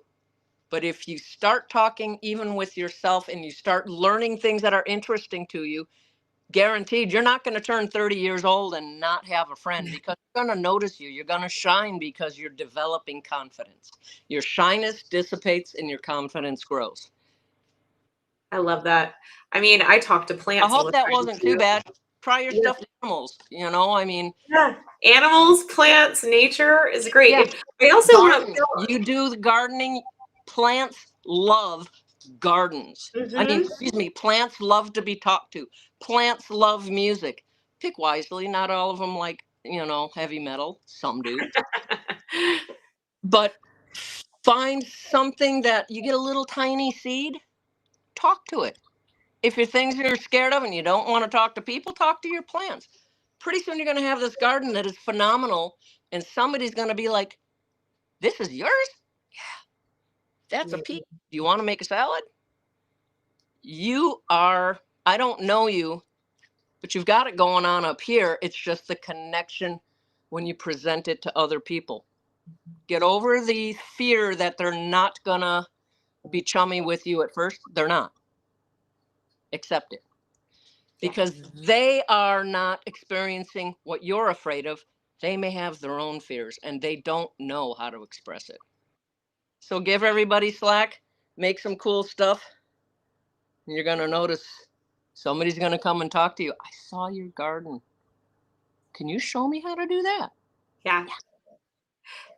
B: But if you start talking even with yourself and you start learning things that are interesting to you, guaranteed you're not going to turn 30 years old and not have a friend, because they're going to notice you. You're going to shine because you're developing confidence. Your shyness dissipates and your confidence grows.
A: I love that. I mean, I talk to
B: I
A: plants all
B: hope
A: the
B: that
A: time
B: wasn't too
A: too.
B: bad. Try your
A: Yeah.
B: stuffed animals. I mean,
A: Yeah. Animals, plants, nature is great.
B: yeah.
A: And I also want
B: Garden.
A: to
B: You do the gardening. Plants love gardens. Excuse me, plants love to be talked to. Plants love music. Pick wisely. Not all of them like, heavy metal. Some do. But find something that you get a little tiny seed, talk to it. If your things you're scared of and you don't want to talk to people, talk to your plants. Pretty soon you're going to have this garden that is phenomenal, and somebody's going to be like, this is yours? Yeah, that's a peach. Do you want to make a salad? I don't know you, but you've got it going on up here. It's just the connection when you present it to other people. Get over the fear that they're not going to be chummy with you at first. They're not. Accept it. Because they are not experiencing what you're afraid of. They may have their own fears and they don't know how to express it. So give everybody slack, make some cool stuff. And you're going to notice somebody's going to come and talk to you. I saw your garden. Can you show me how to do that?
A: Yeah.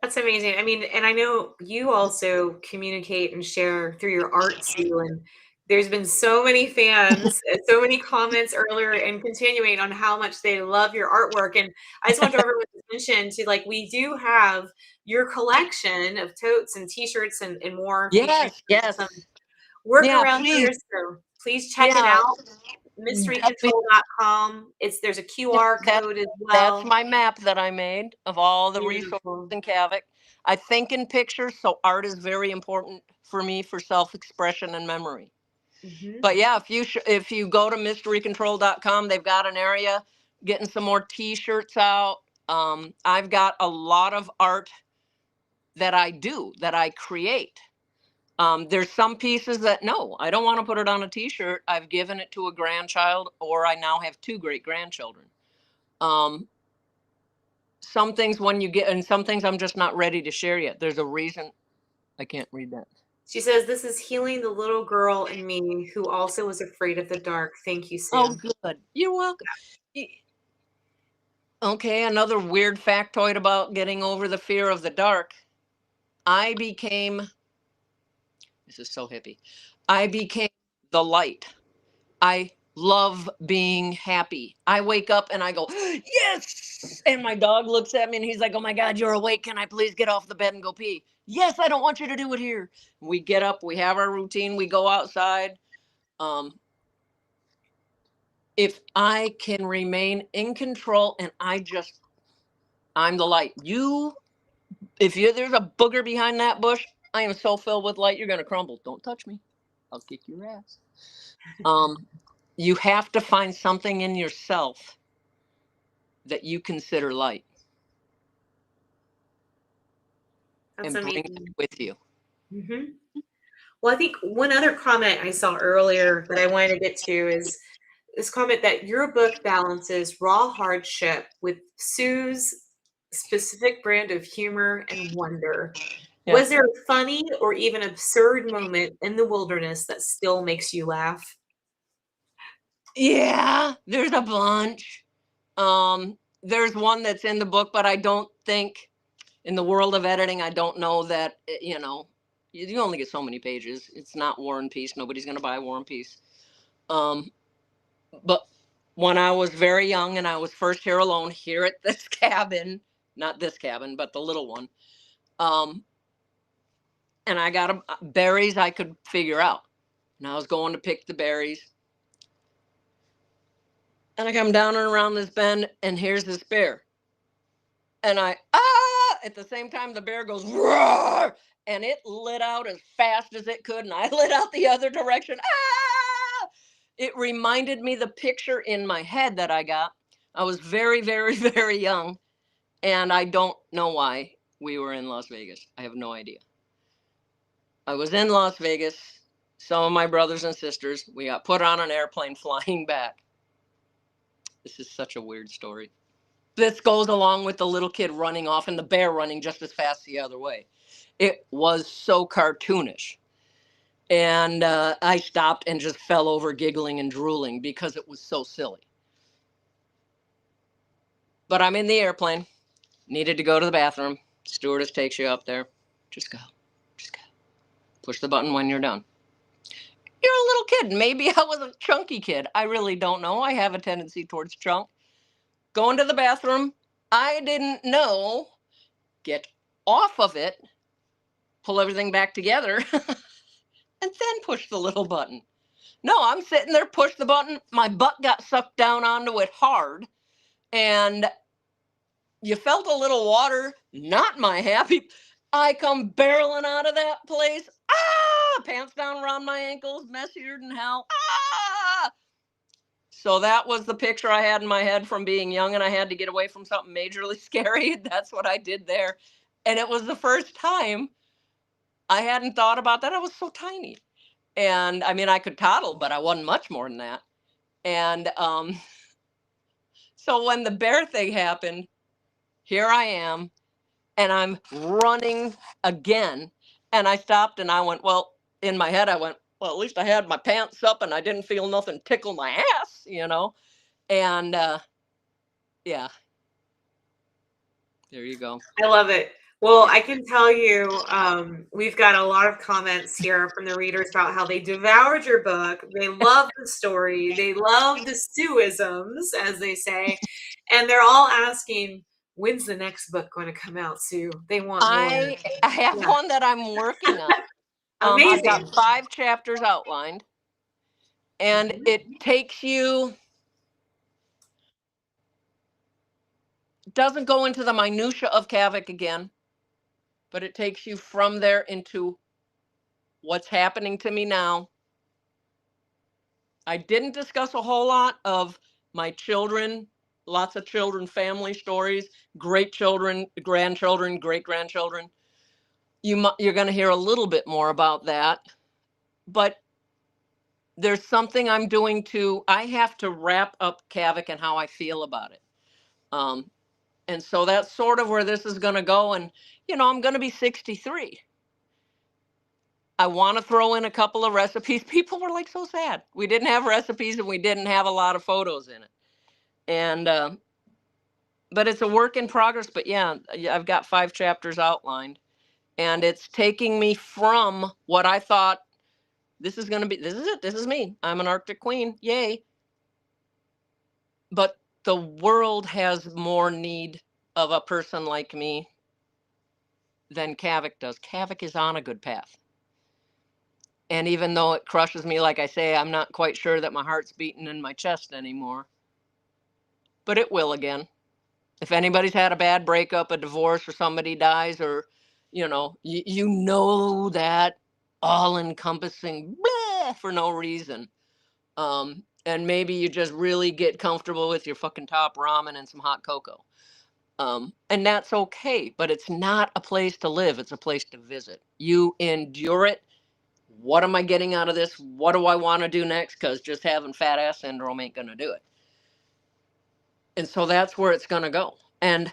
A: That's amazing. I mean, and I know you also communicate and share through your art too. And there's been so many fans, so many comments earlier and continuing on how much they love your artwork. And I just want everyone to mention we do have your collection of totes and t-shirts and more featuring some work around here. So please check it out. mysterycontrol.com. There's a QR code as well.
B: That's my map that I made of all the resources in Kavic. I think in pictures, so art is very important for me for self-expression and memory. But yeah, if you go to mysterycontrol.com, they've got an area getting some more t-shirts out. I've got a lot of art that I create. There's some pieces that, no, I don't want to put it on a t-shirt. I've given it to a grandchild, or I now have 2 great grandchildren. Some things and some things I'm just not ready to share yet. There's a reason I can't read that.
A: She says, "This is healing the little girl in me who also was afraid of the dark. Thank you,
B: Oh,
A: Sue."
B: good. You're welcome. Okay, another weird factoid about getting over the fear of the dark. I became, this is so hippie, I became the light. I love being happy. I wake up and I go, yes! And my dog looks at me and he's like, oh my God, you're awake. Can I please get off the bed and go pee? Yes, I don't want you to do it here. We get up, we have our routine, we go outside. Um, if I can remain in control and I'm the light. There's a booger behind that bush, I am so filled with light, you're going to crumble. Don't touch me. I'll kick your ass. You have to find something in yourself that you consider light.
A: That's
B: And bring it
A: amazing.
B: with you.
A: Mm-hmm. Well, I think one other comment I saw earlier that I wanted to get to is this comment that your book balances raw hardship with Sue's specific brand of humor and wonder.
B: Yeah.
A: Was there a funny or even absurd moment in the wilderness that still makes you laugh?
B: Yeah, there's a bunch. There's one that's in the book, but I don't think in the world of editing, I don't know that, you only get so many pages. It's not War and Peace. Nobody's going to buy War and Peace. But when I was very young and I was first here alone here at this cabin, not this cabin, but the little one, and I got berries I could figure out. And I was going to pick the berries. And I come down and around this bend, and here's this bear. And at the same time, the bear goes, roar! And it lit out as fast as it could, and I lit out the other direction. Ah! It reminded me the picture in my head that I got. I was very, very, very young, and I don't know why we were in Las Vegas. I have no idea. I was in Las Vegas. Some of my brothers and sisters, we got put on an airplane flying back. This is such a weird story. This goes along with the little kid running off and the bear running just as fast the other way. It was so cartoonish. And I stopped and just fell over giggling and drooling because it was so silly. But I'm in the airplane, needed to go to the bathroom. Stewardess takes you up there. Just go. Just go. Push the button when you're done. You're a little kid. Maybe I was a chunky kid. I really don't know. I have a tendency towards chunk. Going to the bathroom. I didn't know. Get off of it. Pull everything back together. And then push the little button. No, I'm sitting there, push the button. My butt got sucked down onto it hard. And you felt a little water. Not my happy. I come barreling out of that place. Ah! Pants down around my ankles, messier than hell. Ah! So that was the picture I had in my head from being young, and I had to get away from something majorly scary. That's what I did there. And it was the first time I hadn't thought about that. I was so tiny. And I mean, I could toddle, but I wasn't much more than that. And so when the bear thing happened, here I am, and I'm running again. And I stopped and I went, well, in my head, I went, well, at least I had my pants up and I didn't feel nothing tickle my ass. And yeah, there you go.
A: I love it. Well, I can tell you, we've got a lot of comments here from the readers about how they devoured your book. They love the story. They love the Sueisms, as they say. And they're all asking, when's the next book going to come out, Sue? They want more.
B: I have
A: Yeah.
B: one that I'm working on. I've
A: Amazing.
B: got 5 chapters outlined, and
A: Mhm.
B: it takes you, doesn't go into the minutia of Kavic again, but it takes you from there into what's happening to me now. I didn't discuss a whole lot of my children, lots of children, family stories, great children, grandchildren, great grandchildren. You're going to hear a little bit more about that, but there's something I'm doing I have to wrap up Kavic and how I feel about it. And so that's sort of where this is going to go. And, I'm going to be 63. I want to throw in a couple of recipes. People were like so sad. We didn't have recipes and we didn't have a lot of photos in it. And but it's a work in progress. But yeah, I've got 5 chapters outlined, and it's taking me from what I thought this is going to be. This is it. This is me. I'm an Arctic queen. Yay. But the world has more need of a person like me than Kavic does. Kavic is on a good path. And even though it crushes me, like I say, I'm not quite sure that my heart's beating in my chest anymore. But it will again. If anybody's had a bad breakup, a divorce, or somebody dies, or, you know that all-encompassing blah for no reason. And maybe you just really get comfortable with your fucking top ramen and some hot cocoa. And that's okay, but it's not a place to live. It's a place to visit. You endure it. What am I getting out of this? What do I want to do next? Because just having fat ass syndrome ain't going to do it. And so that's where it's going to go. And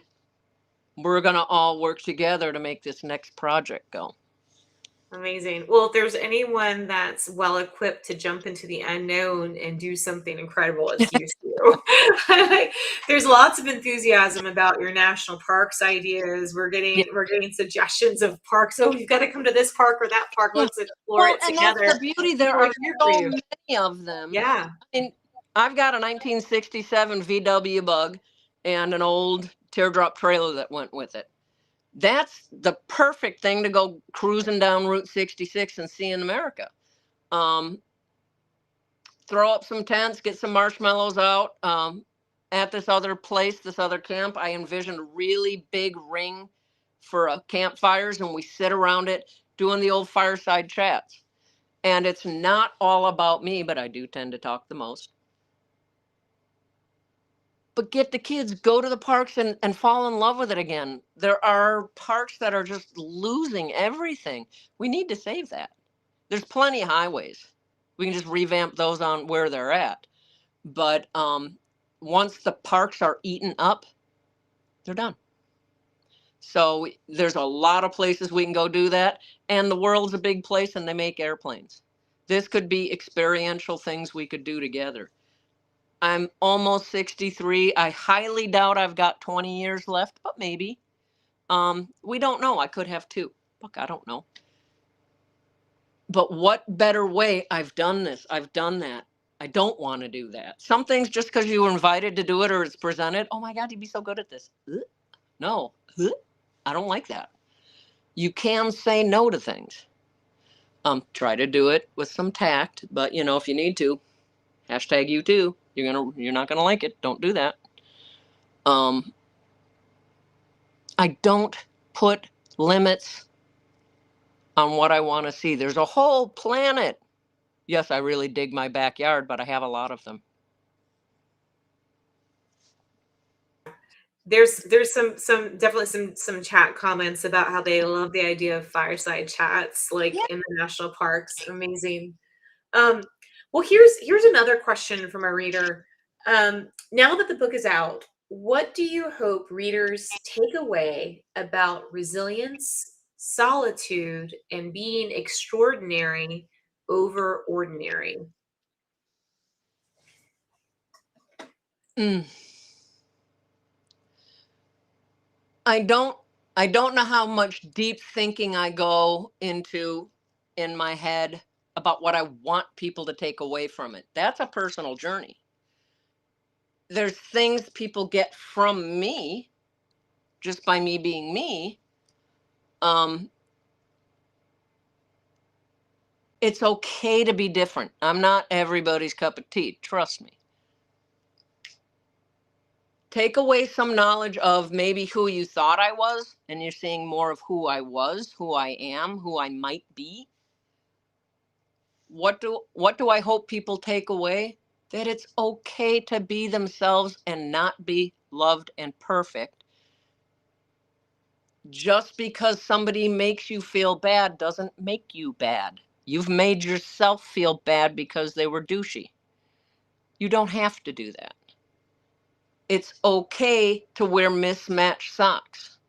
B: we're going to all work together to make this next project go.
A: Amazing. Well, if there's anyone that's well equipped to jump into the unknown and do something incredible, it's you, Sue. There's lots of enthusiasm about your national parks ideas. We're getting suggestions of parks. Oh, you've got to come to this park or that park. Let's explore it together.
B: That's the beauty. There are so many of them.
A: Yeah.
B: I mean, I've got a 1967 VW Bug and an old teardrop trailer that went with it. That's the perfect thing to go cruising down Route 66 and see in America. Throw up some tents, get some marshmallows out. At this other place, this other camp, I envisioned a really big ring for campfires, and we sit around it doing the old fireside chats. And it's not all about me, but I do tend to talk the most. But get the kids, go to the parks and fall in love with it again. There are parks that are just losing everything. We need to save that. There's plenty of highways. We can just revamp those on where they're at. But once the parks are eaten up, they're done. So there's a lot of places we can go do that. And the world's a big place and they make airplanes. This could be experiential things we could do together. I'm almost 63. I highly doubt I've got 20 years left, but maybe. We don't know. I could have 2. Fuck, I don't know. But what better way? I've done this. I've done that. I don't want to do that. Some things just because you were invited to do it or it's presented. Oh my God, you'd be so good at this. No, I don't like that. You can say no to things. Try to do it with some tact, but if you need to, hashtag you too. You're not gonna like it. Don't do that. I don't put limits on what I want to see. There's a whole planet. Yes, I really dig my backyard, but I have a lot of them.
A: There's definitely some chat comments about how they love the idea of fireside chats in the national parks. Amazing. Well, here's another question from a reader. Now that the book is out, what do you hope readers take away about resilience, solitude, and being extraordinary over ordinary?
B: I don't know how much deep thinking I go into in my head about what I want people to take away from it. That's a personal journey. There's things people get from me just by me being me. It's okay to be different. I'm not everybody's cup of tea. Trust me. Take away some knowledge of maybe who you thought I was, and you're seeing more of who I was, who I am, who I might be. What do I hope people take away? That it's okay to be themselves and not be loved and perfect. Just because somebody makes you feel bad doesn't make you bad. You've made yourself feel bad because they were douchey. You don't have to do that. It's okay to wear mismatched socks.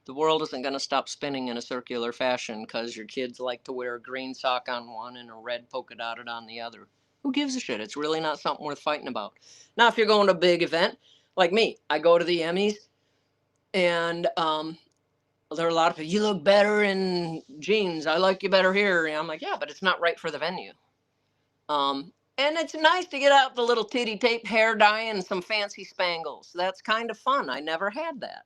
B: The world isn't going to stop spinning in a circular fashion because your kids like to wear a green sock on one and a red polka dotted on the other. Who gives a shit? It's really not something worth fighting about. Now, if you're going to a big event like me, I go to the Emmys, and there are a lot of people, you look better in jeans. I like you better here. And I'm like, yeah, but it's not right for the venue. And it's nice to get out the little titty tape hair dye and some fancy spangles. That's kind of fun. I never had that.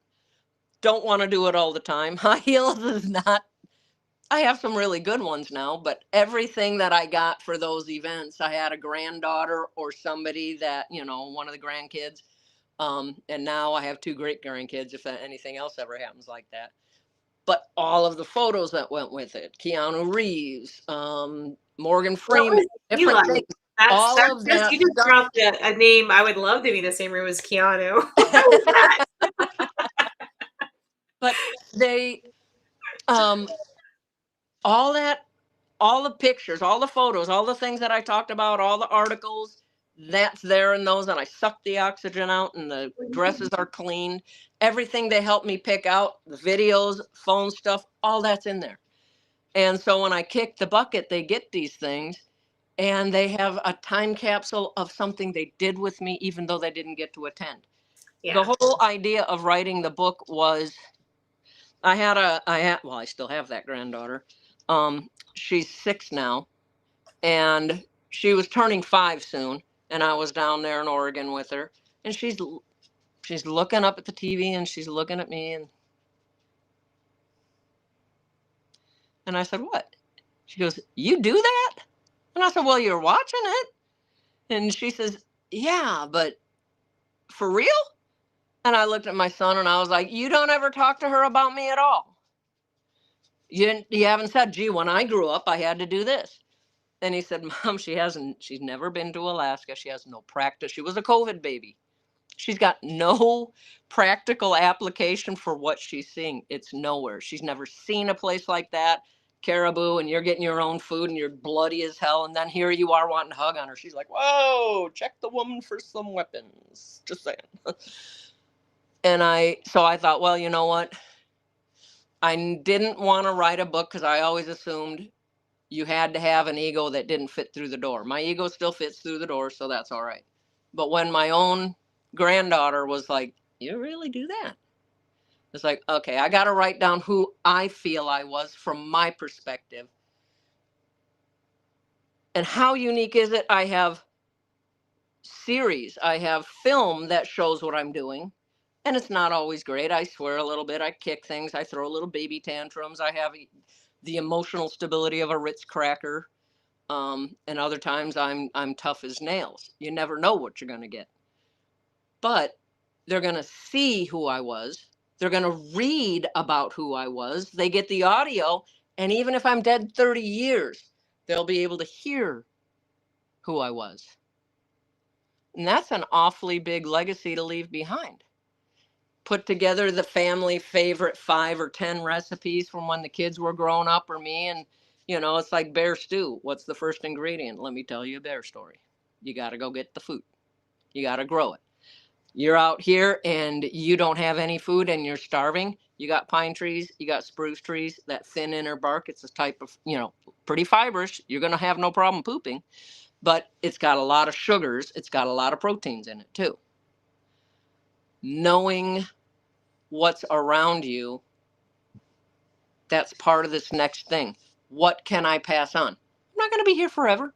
B: Don't want to do it all the time. High heels is not. I have some really good ones now, but everything that I got for those events, I had a granddaughter or somebody that, one of the grandkids. And now I have 2 great grandkids if anything else ever happens like that. But all of the photos that went with it, Keanu Reeves, Morgan Freeman, different
A: Eli.
B: things. All of that
A: You just
B: stuff.
A: dropped a name I would love to be in the same room as Keanu. What was that?
B: But they, all the pictures, all the photos, all the things that I talked about, all the articles, that's there in those. And I suck the oxygen out and the dresses are cleaned. Everything they helped me pick out, the videos, phone stuff, all that's in there. And so when I kick the bucket, they get these things and they have a time capsule of something they did with me, even though they didn't get to attend. Yeah. The whole idea of writing the book was I still have that granddaughter. She's 6 now, and she was turning 5 soon. And I was down there in Oregon with her, and she's looking up at the TV and she's looking at me, and I said, "What?" She goes, "You do that?" And I said, "Well, you're watching it." And she says, "Yeah, but for real?" And I looked at my son and I was like, "You don't ever talk to her about me at all. You haven't said, gee, when I grew up, I had to do this." And he said, "Mom, she's never been to Alaska. She has no practice. She was a COVID baby. She's got no practical application for what she's seeing. It's nowhere. She's never seen a place like that. Caribou, and you're getting your own food and you're bloody as hell. And then here you are wanting to hug on her." She's like, "Whoa, check the woman for some weapons." Just saying. And so I thought, well, you know what? I didn't want to write a book because I always assumed you had to have an ego that didn't fit through the door. My ego still fits through the door, so that's all right. But when my own granddaughter was like, "You really do that?" It's like, okay, I got to write down who I feel I was from my perspective. And how unique is it? I have series, I have film that shows what I'm doing. And it's not always great. I swear a little bit. I kick things. I throw little baby tantrums. I have the emotional stability of a Ritz cracker. And other times I'm tough as nails. You never know what you're going to get. But they're going to see who I was. They're going to read about who I was. They get the audio. And even if I'm dead 30 years, they'll be able to hear who I was. And that's an awfully big legacy to leave behind. Put together the family favorite 5 or 10 recipes from when the kids were growing up or me. And, it's like bear stew. What's the first ingredient? Let me tell you a bear story. You got to go get the food. You got to grow it. You're out here and you don't have any food and you're starving. You got pine trees, you got spruce trees, that thin inner bark. It's a type of, pretty fibrous. You're going to have no problem pooping, but it's got a lot of sugars. It's got a lot of proteins in it too. Knowing what's around you, that's part of this next thing. What can I pass on? I'm not going to be here forever.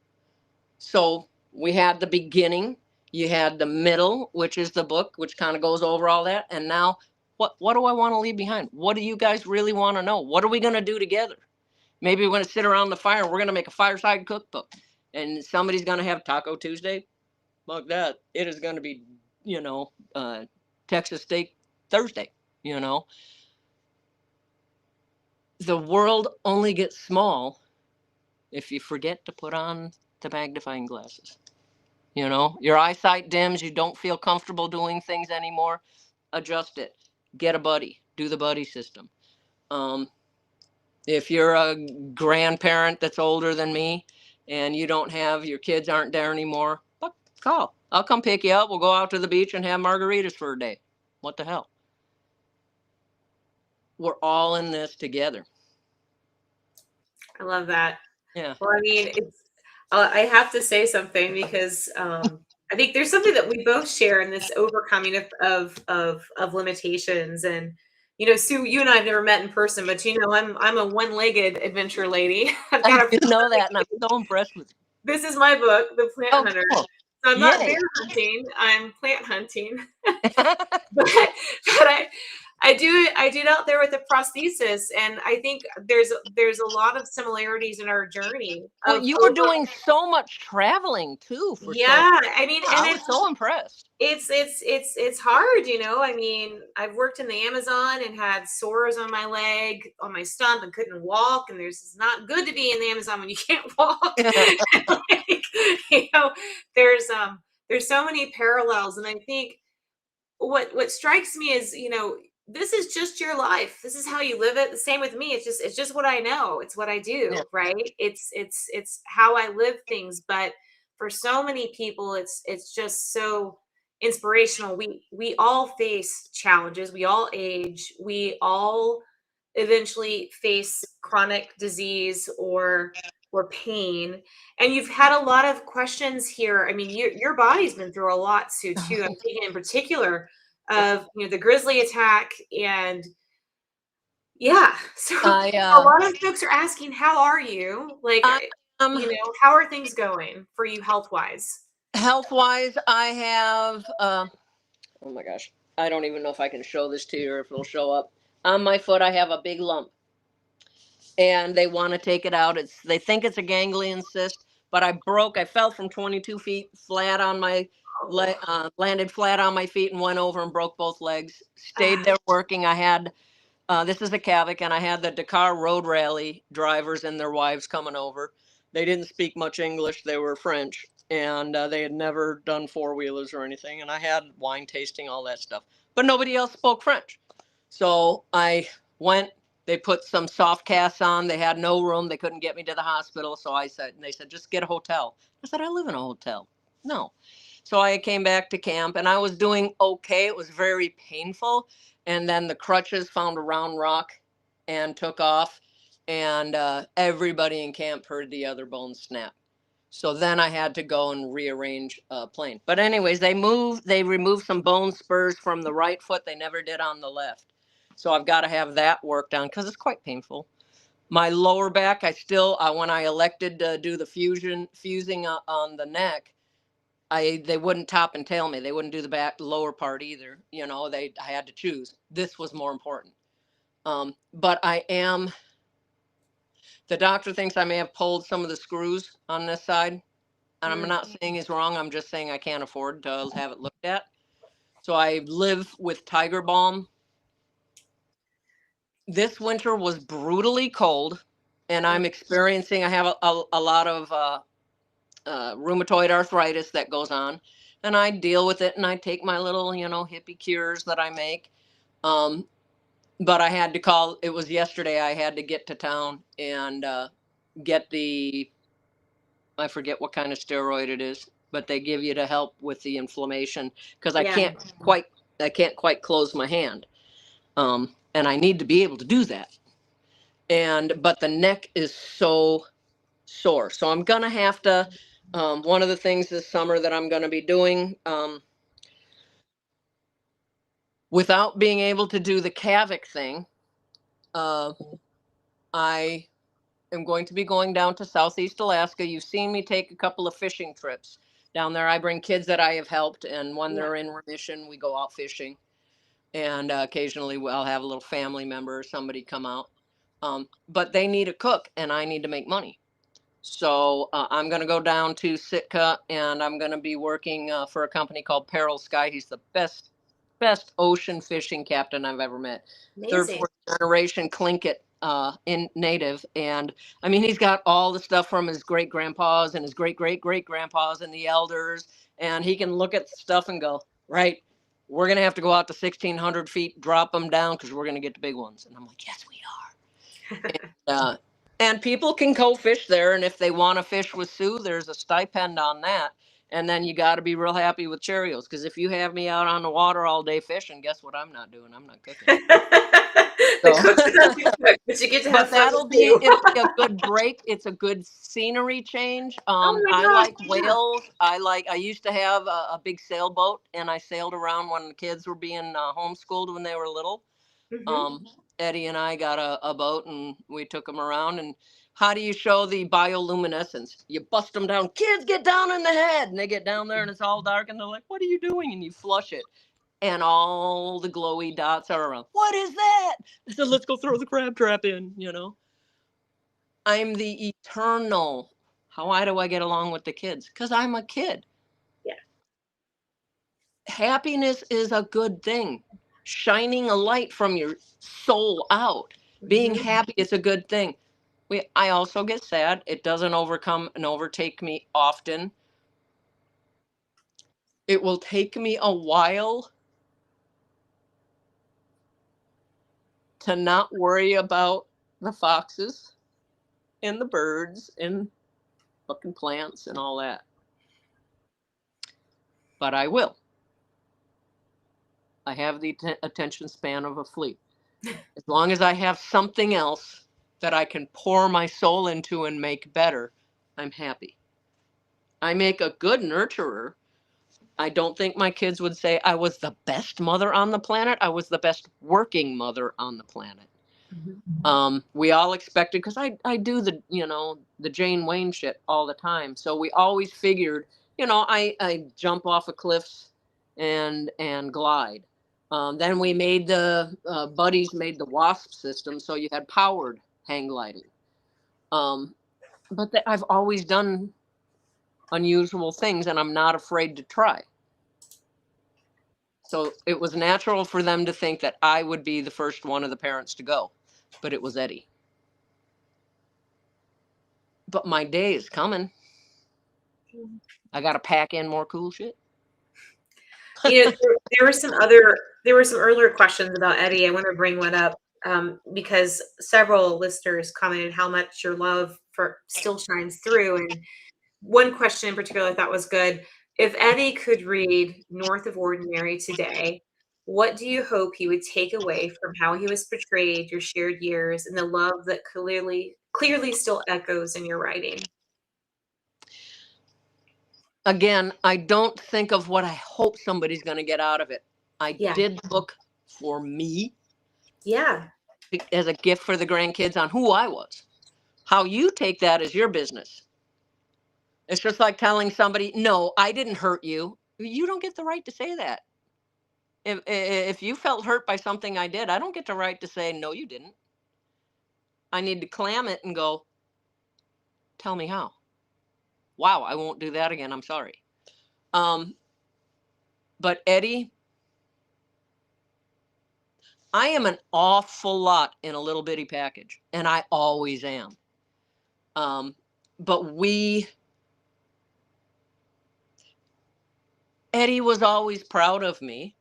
B: So we had the beginning, you had the middle, which is the book, which kind of goes over all that. And now what do I want to leave behind? What do you guys really want to know? What are we going to do together? Maybe we're going to sit around the fire. We're going to make a fireside cookbook, and somebody's going to have Taco Tuesday. Like that. It is going to be, Texas Steak Thursday, The world only gets small if you forget to put on the magnifying glasses. Your eyesight dims. You don't feel comfortable doing things anymore. Adjust it. Get a buddy. Do the buddy system. If you're a grandparent that's older than me and you don't have, your kids aren't there anymore, call. I'll come pick you up. We'll go out to the beach and have margaritas for a day. What the hell? we're all in this together.
A: I love that.
B: Yeah.
A: Well, I mean, it's I have to say something because I think there's something that we both share in this overcoming of limitations. And Sue, you and I have never met in person, but I'm a one-legged adventure lady. I've
B: I
A: got a
B: do know that, and I'm so impressed with you.
A: This is my book, The Plant
B: Oh,
A: Hunter.
B: cool.
A: So I'm not
B: Yay.
A: bear hunting, I'm plant hunting. but I do it out there with a prosthesis, and I think there's a lot of similarities in our journey
B: Well,
A: of
B: you were
A: over.
B: doing so much traveling too for so.
A: Yeah, I mean,
B: Yeah,
A: and
B: I was so impressed.
A: it's hard, I mean, I've worked in the Amazon and had sores on my leg, on my stump, and couldn't walk. And it's not good to be in the Amazon when you can't walk. Like, there's so many parallels, and I think what strikes me is, this is just your life. This is how you live it. The same with me. It's just what I know. It's what I do,
B: Yeah.
A: right? It's how I live things. But for so many people, it's just so inspirational. We all face challenges. We all age. We all eventually face chronic disease or pain. And you've had a lot of questions here. I mean, your body's been through a lot, Sue, too. I'm thinking in particular of the grizzly attack. And yeah, so a lot of folks are asking, how are you? Like, how are things going for you health-wise?
B: Health-wise, I have oh my gosh, I don't even know if I can show this to you or if it'll show up. On my foot, I have a big lump, and they want to take it out. They think it's a ganglion cyst, but I fell from 22 feet flat on my landed flat on my feet and went over and broke both legs. Stayed there working. I had this is a Kavic, and I had the Dakar Road Rally drivers and their wives coming over. They didn't speak much English. They were French, and they had never done four-wheelers or anything. And I had wine tasting, all that stuff. But nobody else spoke French. So I went. They put some soft casts on. They had no room. They couldn't get me to the hospital. So they said, just get a hotel. I said, I live in a hotel. No. So I came back to camp, and I was doing okay. It was very painful. And then the crutches found a round rock and took off. And everybody in camp heard the other bone snap. So then I had to go and rearrange a plane. But anyways, they removed some bone spurs from the right foot. They never did on the left. So I've got to have that worked on because it's quite painful. My lower back, when I elected to do the fusing on the neck, they wouldn't top and tail me. They wouldn't do the lower part either. I had to choose. This was more important. But the doctor thinks I may have pulled some of the screws on this side. And I'm not saying he's wrong. I'm just saying I can't afford to have it looked at. So I live with Tiger Balm. This winter was brutally cold, and I have a lot of rheumatoid arthritis that goes on, and I deal with it, and I take my little, hippie cures that I make. But I had to call, it was yesterday, I had to get to town and get I forget what kind of steroid it is, but they give you to help with the inflammation because I can't quite close my hand. And I need to be able to do that. But the neck is so sore. So I'm going to have to, one of the things this summer that I'm going to be doing, without being able to do the Kavic thing, I am going to be going down to Southeast Alaska. You've seen me take a couple of fishing trips down there. I bring kids that I have helped, and when they're in remission, we go out fishing. And occasionally I'll have a little family member or somebody come out. But they need a cook, and I need to make money. So I'm going to go down to Sitka, and I'm going to be working for a company called Peril Sky. He's the best ocean fishing captain I've ever met.
A: Amazing.
B: 3rd, 4th generation Tlingit in native. And I mean, he's got all the stuff from his great grandpas and his great grandpas and the elders. And he can look at stuff and go, right, we're going to have to go out to 1,600 feet, drop them down because we're going to get the big ones. And I'm like, yes, we are. And people can go fish there. And if they want to fish with Sue, there's a stipend on that. And then you got to be real happy with Cheerios, because if you have me out on the water all day fishing, guess what I'm not doing? I'm not cooking.
A: The
B: So,
A: cook doesn't cook, but you get to have
B: but
A: fun too.
B: it'll be a good break. It's a good scenery change.
A: Oh my
B: I
A: gosh,
B: like
A: yeah.
B: whales. I used to have a big sailboat, and I sailed around when the kids were being homeschooled when they were little.
A: Mhm.
B: um, Eddie and I got a boat, and we took them around. And how do you show the bioluminescence? You bust them down. Kids, get down in the head, and they get down there, and it's all dark, and they're like, "What are you doing?" And you flush it, and all the glowy dots are around. What is that? I said, "Let's go throw the crab trap in." I'm the eternal. Why do I get along with the kids? Because I'm a kid.
A: Yeah.
B: Happiness is a good thing. Shining a light from your soul out. Being
A: Mhm.
B: happy is a good thing. I also get sad. It doesn't overcome and overtake me often. It will take me a while to not worry about the foxes and the birds and fucking plants and all that. But I will. I have the attention span of a flea. As long as I have something else that I can pour my soul into and make better, I'm happy. I make a good nurturer. I don't think my kids would say I was the best mother on the planet. I was the best working mother on the planet.
A: Mhm.
B: We all expected, because I do the Jane Wayne shit all the time. So we always figured, I jump off of cliffs and glide. Then we made the buddies made the wasp system, so you had powered hang gliding. But I've always done unusual things, and I'm not afraid to try. So it was natural for them to think that I would be the first one of the parents to go, but it was Eddie. But my day is coming. I got to pack in more cool shit.
A: There were some earlier questions about Eddie. I want to bring one up because several listeners commented how much your love for still shines through. And one question in particular I thought was good. If Eddie could read North of Ordinary today, what do you hope he would take away from how he was portrayed, your shared years, and the love that clearly still echoes in your writing?
B: Again, I don't think of what I hope somebody's going to get out of it. I
A: Yeah.
B: did the book for me,
A: Yeah.
B: as a gift for the grandkids on who I was. How you take that is your business. It's just like telling somebody, "No, I didn't hurt you." You don't get the right to say that. If you felt hurt by something I did, I don't get the right to say, "No, you didn't." I need to clam it and go, "Tell me how." Wow, I won't do that again. I'm sorry. Um, but Eddie, I am an awful lot in a little bitty package, and I always am. Um, but Eddie was always proud of me.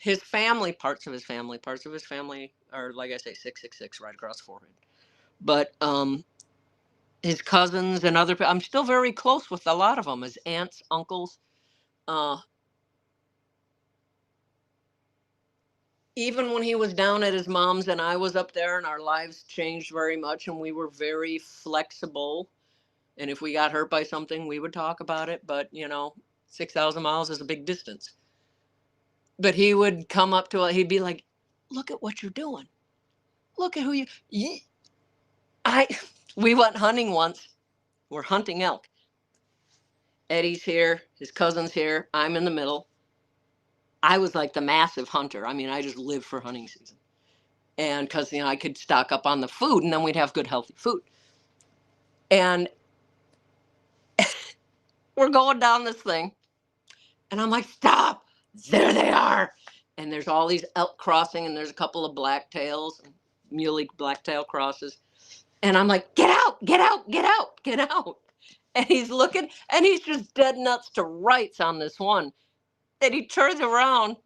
B: Parts of his family are, like I say, 666 right across the forehead. But his cousins and other, I'm still very close with a lot of them, his aunts, uncles. Uh, Even when he was down at his mom's and I was up there, and our lives changed very much, and we were very flexible. And if we got hurt by something, we would talk about it. But 6,000 miles is a big distance. But he would come up to it. He'd be like, "Look at what you're doing. Look at who I." We went hunting once. We're hunting elk. Eddie's here. His cousin's here. I'm in the middle. I was like the massive hunter. I mean, I just lived for hunting season. And because, I could stock up on the food, and then we'd have good, healthy food. And we're going down this thing. And I'm like, "Stop. There they are." And there's all these elk crossing, and there's a couple of blacktails, muley blacktail crosses. And I'm like, "Get out, get out, get out, get out." And he's looking, and he's just dead nuts to rights on this one. And he turns around,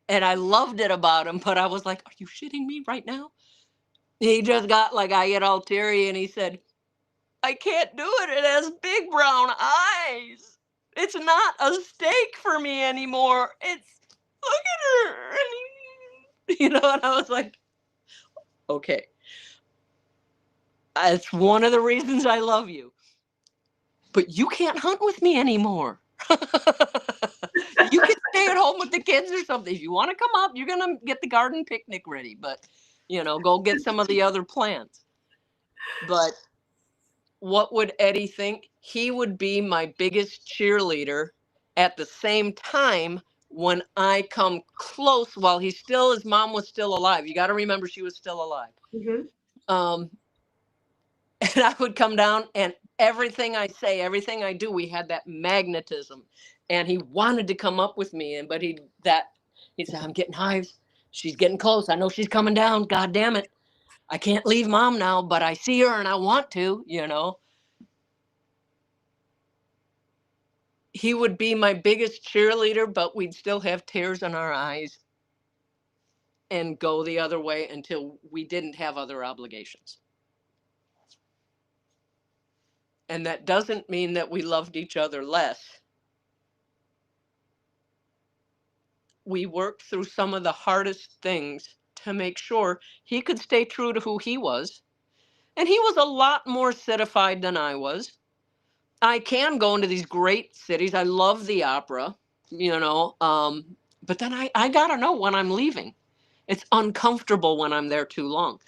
B: and I loved it about him, but I was like, "Are you shitting me right now?" He just got like, I get all teary, and he said, "I can't do it. It has big brown eyes. It's not a steak for me anymore. It's, look at her." And I was like, okay, it's one of the reasons I love you. But you can't hunt with me anymore. You can stay at home with the kids or something. If you want to come up, you're going to get the garden picnic ready. But, go get some of the other plants. But what would Eddie think? He would be my biggest cheerleader at the same time when I come close while his mom was still alive. You got to remember she was still alive.
A: Mm-hmm.
B: And I would come down, and everything I say, everything I do, we had that magnetism. And he wanted to come up with me, but he said, I'm getting hives. She's getting close. I know she's coming down. God damn it. I can't leave mom now, but I see her and I want to. He would be my biggest cheerleader, but we'd still have tears in our eyes and go the other way until we didn't have other obligations. And that doesn't mean that we loved each other less. We worked through some of the hardest things to make sure he could stay true to who he was. And he was a lot more citified than I was. I can go into these great cities. I love the opera, but then I got to know when I'm leaving. It's uncomfortable when I'm there too long.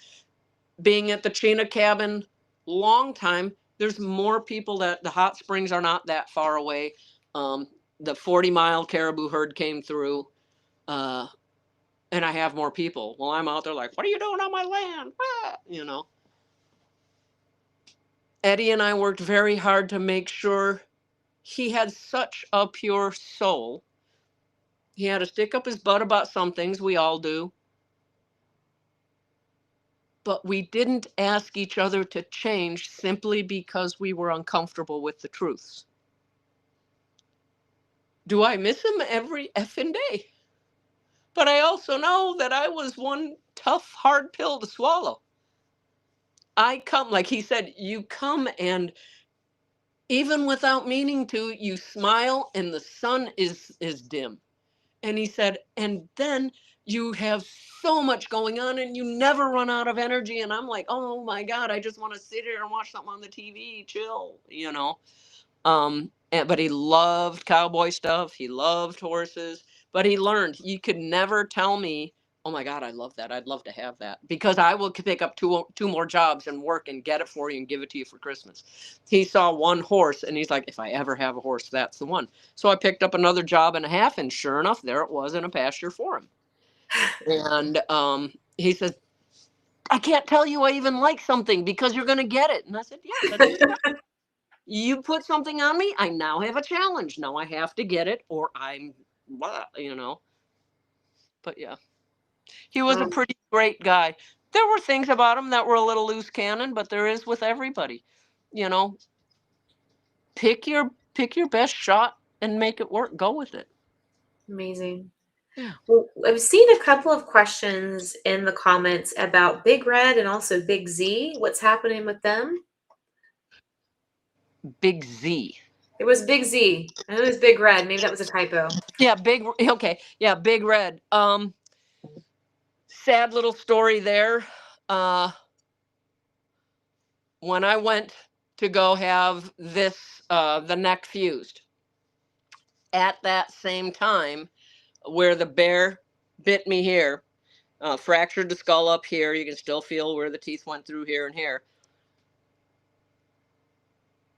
B: Being at the Chena cabin long time, there's more people. That the hot springs are not that far away. The 40-mile caribou herd came through, and I have more people. Well, I'm out there like, what are you doing on my land? Eddie and I worked very hard to make sure he had such a pure soul. He had to stick up his butt about some things. We all do. But we didn't ask each other to change simply because we were uncomfortable with the truths. Do I miss him every effing day? But I also know that I was one tough, hard pill to swallow. I come, like he said, you come and even without meaning to, you smile and the sun is dim. And he said, and then you have so much going on and you never run out of energy. And I'm like, oh my God, I just want to sit here and watch something on the TV, chill, but he loved cowboy stuff. He loved horses, but he learned you could never tell me, oh my God, I love that. I'd love to have that, because I will pick up two more jobs and work and get it for you and give it to you for Christmas. He saw one horse and he's like, if I ever have a horse, that's the one. So I picked up another job and a half, and sure enough, there it was in a pasture for him. And he says, I can't tell you I even like something because you're going to get it. And I said, yeah, that's exactly. You put something on me, I now have a challenge. Now I have to get it or I'm, But yeah, he was a pretty great guy. There were things about him that were a little loose cannon, but there is with everybody. Pick your best shot and make it work. Go with it.
A: Amazing.
B: Yeah.
A: Well, I've seen a couple of questions in the comments about Big Red and also Big Z. What's happening with them?
B: Big Z.
A: It was Big Z. I know it was Big Red. Maybe that was a typo.
B: Yeah, okay. Yeah, Big Red. Sad little story there. When I went to go have the neck fused, at that same time where the bear bit me here, fractured the skull up here, you can still feel where the teeth went through here and here.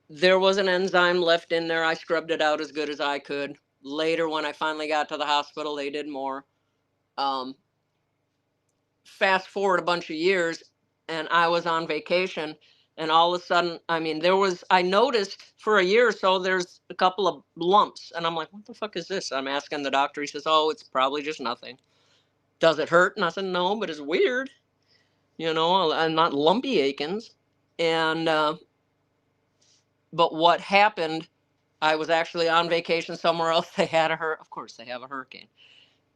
B: There was an enzyme left in there. I scrubbed it out as good as I could. Later, when I finally got to the hospital, they did more. Fast forward a bunch of years, and I was on vacation, and all of a sudden, I noticed for a year or so, there's a couple of lumps, and I'm like, what the fuck is this? I'm asking the doctor. He says, oh, it's probably just nothing. Does it hurt? And I said, no, but it's weird. I'm not lumpy Aikens. And, but what happened, I was actually on vacation somewhere else. Of course, they have a hurricane.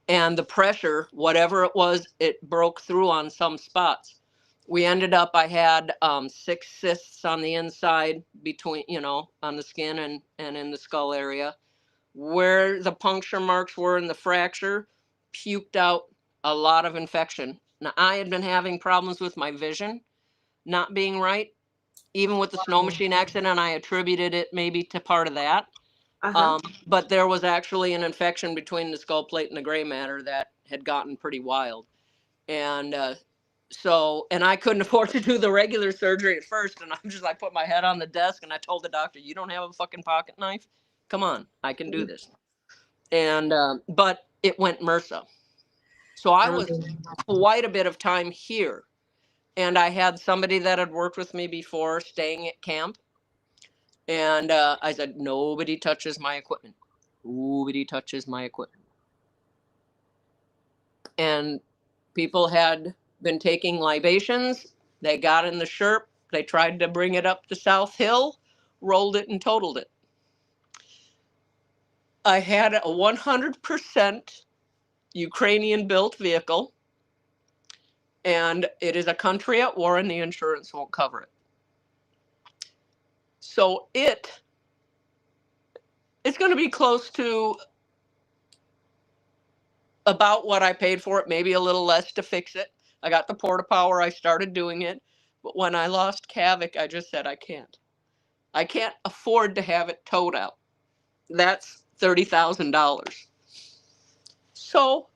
B: And the pressure, whatever it was, it broke through on some spots. We ended up, I had 6 cysts on the inside between, on the skin and in the skull area. Where the puncture marks were in the fracture, puked out a lot of infection. Now, I had been having problems with my vision not being right, even with the snow machine accident. I attributed it maybe to part of that.
A: Uh-huh.
B: But there was actually an infection between the skull plate and the gray matter that had gotten pretty wild. And and I couldn't afford to do the regular surgery at first. And I'm just like, put my head on the desk and I told the doctor, you don't have a fucking pocket knife? Come on, I can do this. And, but it went MRSA. So I was quite a bit of time here. And I had somebody that had worked with me before staying at camp. And I said, nobody touches my equipment. Nobody touches my equipment. And people had been taking libations. They got in the Sherp. They tried to bring it up the South Hill, rolled it and totaled it. I had a 100% Ukrainian built vehicle, and it is a country at war and the insurance won't cover it. So it's going to be close to about what I paid for it, maybe a little less to fix it. I got the porta power. I started doing it. But when I lost Kavic, I just said, I can't. I can't afford to have it towed out. That's $30,000. So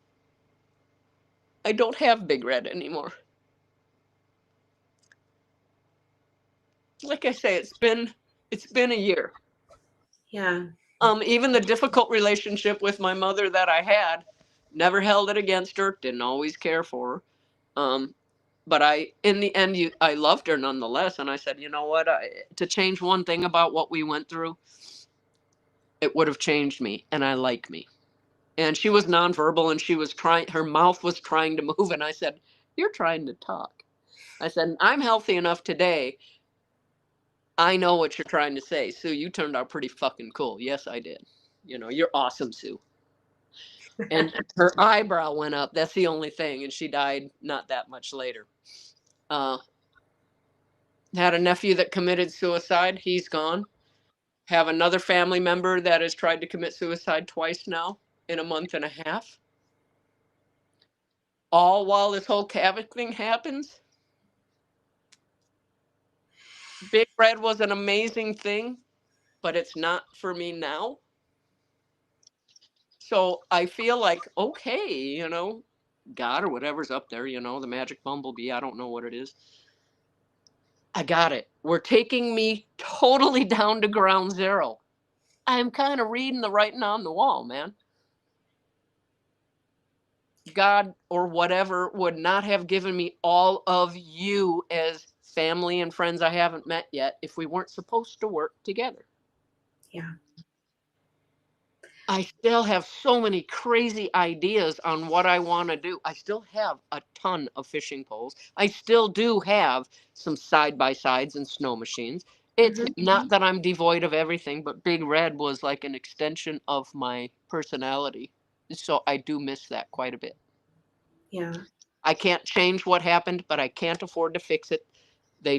B: I don't have Big Red anymore. Like I say, it's been a year.
A: Yeah.
B: Even the difficult relationship with my mother that I had, never held it against her, didn't always care for her. But in the end, I loved her nonetheless. And I said, you know what, to change one thing about what we went through, it would have changed me, and I like me. And she was nonverbal, and she was trying, her mouth was trying to move. And I said, you're trying to talk. I said, I'm healthy enough today. I know what you're trying to say. Sue, you turned out pretty fucking cool. Yes, I did. You know, you're awesome, Sue. And her eyebrow went up. That's the only thing. And she died not that much later. Had a nephew that committed suicide. He's gone. Have another family member that has tried to commit suicide twice now in a month and a half. All while this whole Kavic thing happens. Big Red was an amazing thing, but it's not for me now. So I feel like, okay, you know, God or whatever's up there, you know, the magic bumblebee, I don't know what it is. I got it. We're taking me totally down to ground zero. I'm kind of reading the writing on the wall, man. God or whatever would not have given me all of you as family and friends I haven't met yet if we weren't supposed to work together.
A: Yeah.
B: I still have so many crazy ideas on what I want to do. I still have a ton of fishing poles. I still do have some side-by-sides and snow machines. It's not that I'm devoid of everything, but Big Red was like an extension of my personality. So I do miss that quite a bit.
A: Yeah.
B: I can't change what happened, but I can't afford to fix it. The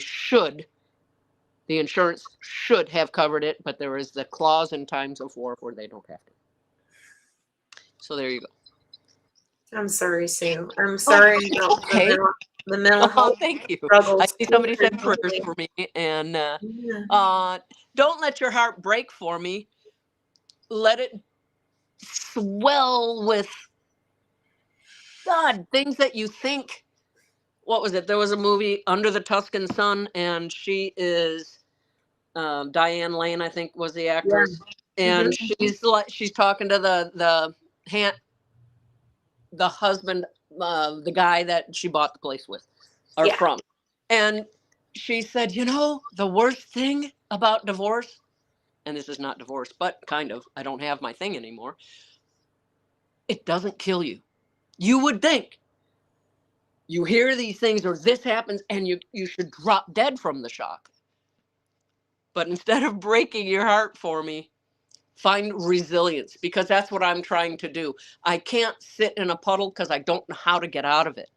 B: insurance should have covered it, but there is the clause in times of war where they don't have to. So there you go.
A: I'm sorry, Sue. I'm sorry about
B: okay.
A: the mental health
B: thank you.
A: struggles.
B: I see somebody said prayers for me, and don't let your heart break for me. Let it swell with God, things that you think. What was it? There was a movie, Under the Tuscan Sun, and she is Diane Lane, I think, was the actress, and she's talking to the husband, the guy that she bought the place with or from, and she said, you know, the worst thing about divorce, and this is not divorce, but kind of, I don't have my thing anymore. It doesn't kill you. You would think you hear these things or this happens and you should drop dead from the shock. But instead of breaking your heart for me, find resilience, because that's what I'm trying to do. I can't sit in a puddle because I don't know how to get out of it.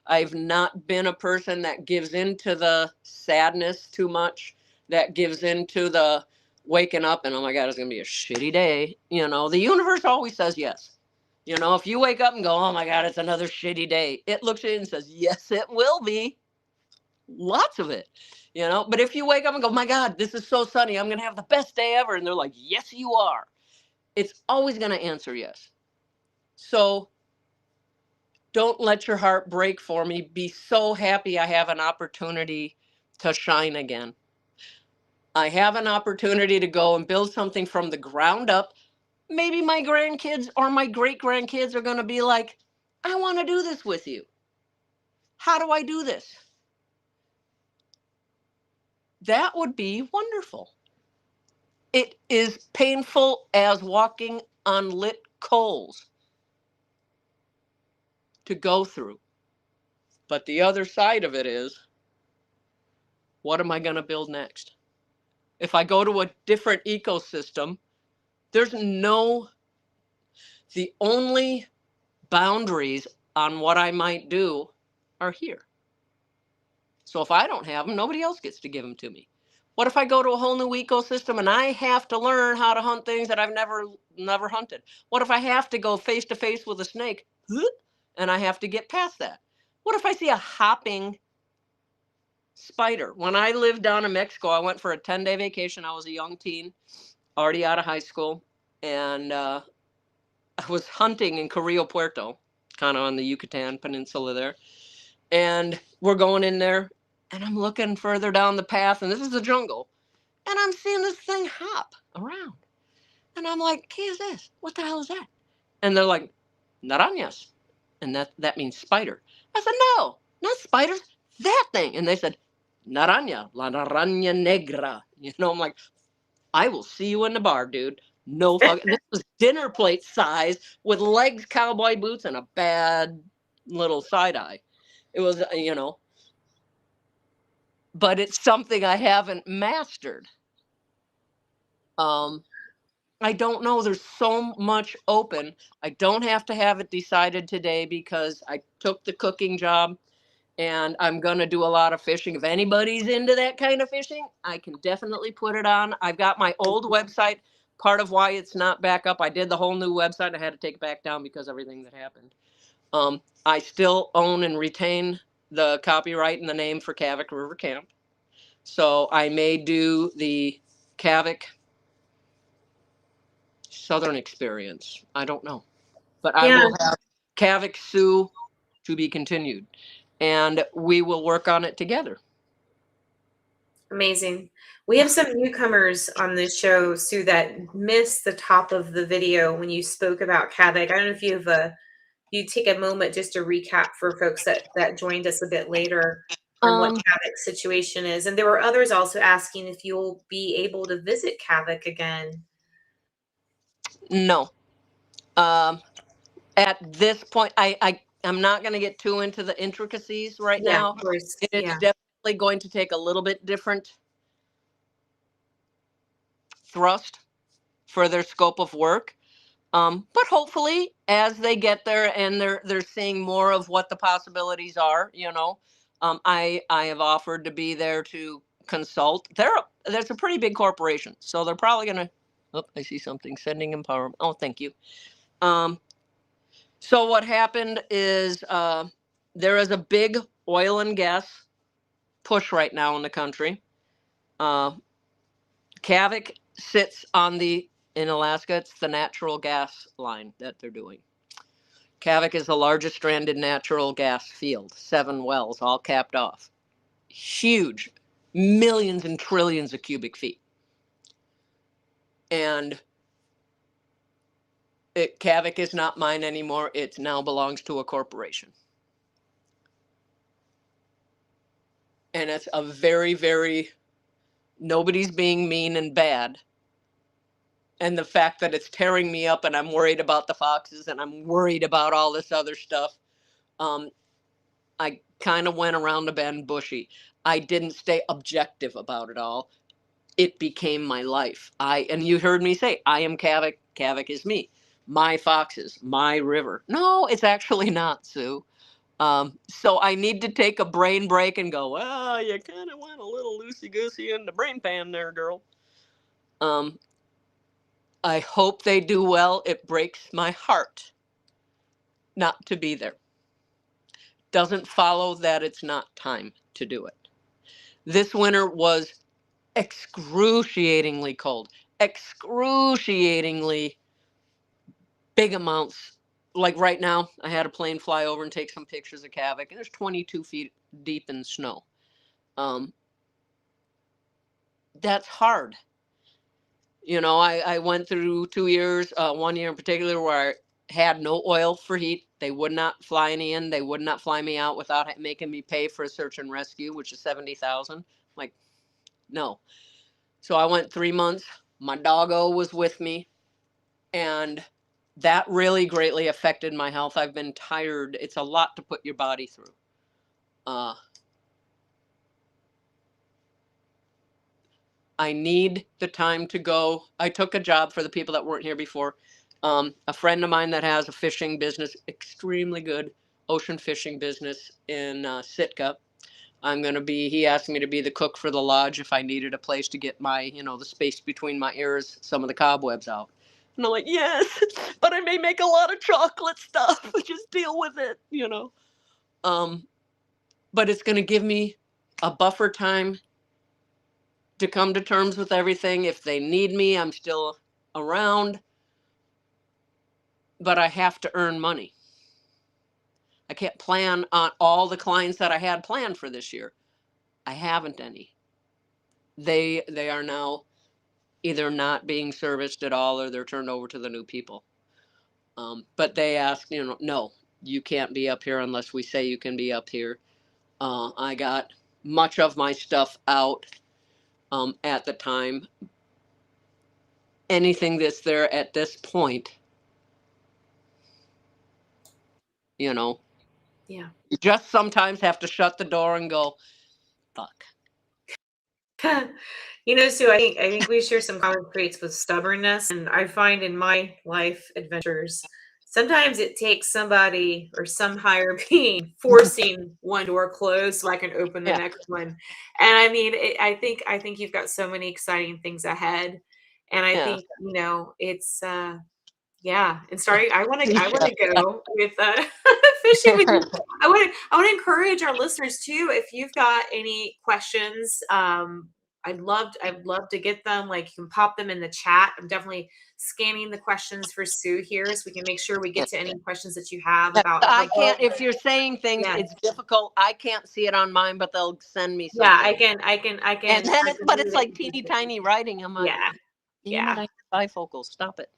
B: I've not been a person that gives into the sadness too much, that gives into the waking up and, oh my God, it's going to be a shitty day. You know, the universe always says yes. You know, if you wake up and go, oh my God, it's another shitty day, it looks at you and says, yes, it will be. Lots of it, you know. But if you wake up and go, my God, this is so sunny, I'm going to have the best day ever. And they're like, yes, you are. It's always going to answer yes. So don't let your heart break for me. Be so happy I have an opportunity to shine again. I have an opportunity to go and build something from the ground up. Maybe my grandkids or my great grandkids are going to be like, I want to do this with you. How do I do this? That would be wonderful. It is painful as walking on lit coals to go through. But the other side of it is, what am I going to build next? If I go to a different ecosystem, there's no, the only boundaries on what I might do are here. So if I don't have them, nobody else gets to give them to me. What if I go to a whole new ecosystem and I have to learn how to hunt things that I've never hunted? What if I have to go face to face with a snake and I have to get past that? What if I see a hopping spider? When I lived down in Mexico, I went for a 10-day vacation. I was a young teen, already out of high school, and I was hunting in Carrillo Puerto, kind of on the Yucatan Peninsula there. And we're going in there, and I'm looking further down the path, and this is the jungle, and I'm seeing this thing hop around. And I'm like, "¿Qué is this? What the hell is that?" And they're like, "Narañas." And that means spider. I said, "No, not spiders, that thing." And they said, "Naraña, la naraña negra." You know, I'm like, I will see you in the bar, dude. No fucking. This was dinner plate size with legs, cowboy boots, and a bad little side eye. It was, you know, but it's something I haven't mastered. Um, I don't know. There's so much open. I don't have to have it decided today because I took the cooking job and I'm going to do a lot of fishing. If anybody's into that kind of fishing, I can definitely put it on. I've got my old website. Part of why it's not back up, I did the whole new website. I had to take it back down because of everything that happened. I still own and retain the copyright and the name for Kavic River Camp. So I may do the Kavic Southern Experience. I don't know. But I
A: Yeah,
B: will have Kavic Sue to be continued. And we will work on it together.
A: amazing. We have some newcomers on this show, Sue, that missed the top of the video when you spoke about Kavic. I don't know if you take a moment just to recap for folks that joined us a bit later on what Kavic's situation is. And there were others also asking if you'll be able to visit Kavic again.
B: No. At this point, I'm not going to get too into the intricacies right
A: Yeah,
B: now.
A: of course.
B: It is
A: Yeah.
B: definitely going to take a little bit different thrust for their scope of work. But hopefully, as they get there and they're seeing more of what the possibilities are, you know, I have offered to be there to consult. There's a pretty big corporation, so they're probably gonna. Oh, I see something. Sending empowerment. Oh, thank you. So what happened is there is a big oil and gas push right now in the country. Kavic sits on in Alaska. It's the natural gas line that they're doing. Kavic is the largest stranded natural gas field, 7 wells, all capped off. Huge, millions and trillions of cubic feet. And Kavic is not mine anymore. It now belongs to a corporation. And it's a very, very, nobody's being mean and bad. And the fact that it's tearing me up and I'm worried about the foxes and I'm worried about all this other stuff. I kind of went around the bend bushy. I didn't stay objective about it all. It became my life. And you heard me say, I am Kavic. Kavic is me. My foxes, my river. No, it's actually not, Sue. So I need to take a brain break and go, well, you kind of went a little loosey-goosey in the brain pan there, girl. I hope they do well. It breaks my heart not to be there. Doesn't follow that it's not time to do it. This winter was excruciatingly cold, excruciatingly big amounts. Like right now, I had a plane fly over and take some pictures of Kavic, and there's 22 feet deep in snow. That's hard. You know, I went through 2 years, 1 year in particular, where I had no oil for heat. They would not fly me in. They would not fly me out without making me pay for a search and rescue, which is $70,000. Like, no. So I went 3 months. My doggo was with me, and that really greatly affected my health. I've been tired. It's a lot to put your body through. I need the time to go. I took a job for the people that weren't here before. A friend of mine that has a fishing business, extremely good ocean fishing business in Sitka. He asked me to be the cook for the lodge if I needed a place to get my, the space between my ears, some of the cobwebs out. And I'm like, yes, but I may make a lot of chocolate stuff. Just deal with it. But it's going to give me a buffer time to come to terms with everything. If they need me, I'm still around, but I have to earn money. I can't plan on all the clients that I had planned for this year. I haven't any. They are now either not being serviced at all, or they're turned over to the new people. But they ask, no, you can't be up here unless we say you can be up here. I got much of my stuff out at the time. Anything that's there at this point,
A: Yeah.
B: you just sometimes have to shut the door and go, fuck.
A: Sue, I think we share some common traits with stubbornness, and I find in my life adventures, sometimes it takes somebody or some higher being forcing one door closed so I can open the next one. And I mean, I think you've got so many exciting things ahead, and I think it's yeah. And starting, I want to go with fishing with you. I want to encourage our listeners too. If you've got any questions, I'd love to get them. Like, you can pop them in the chat. I'm definitely scanning the questions for Sue here, so we can make sure we get to any questions that you have about.
B: I can't. If you're saying things, it's difficult. I can't see it on mine, but they'll send me something.
A: Yeah, I can.
B: And then it's like teeny tiny writing. I'm like,
A: yeah.
B: Bifocals, stop it.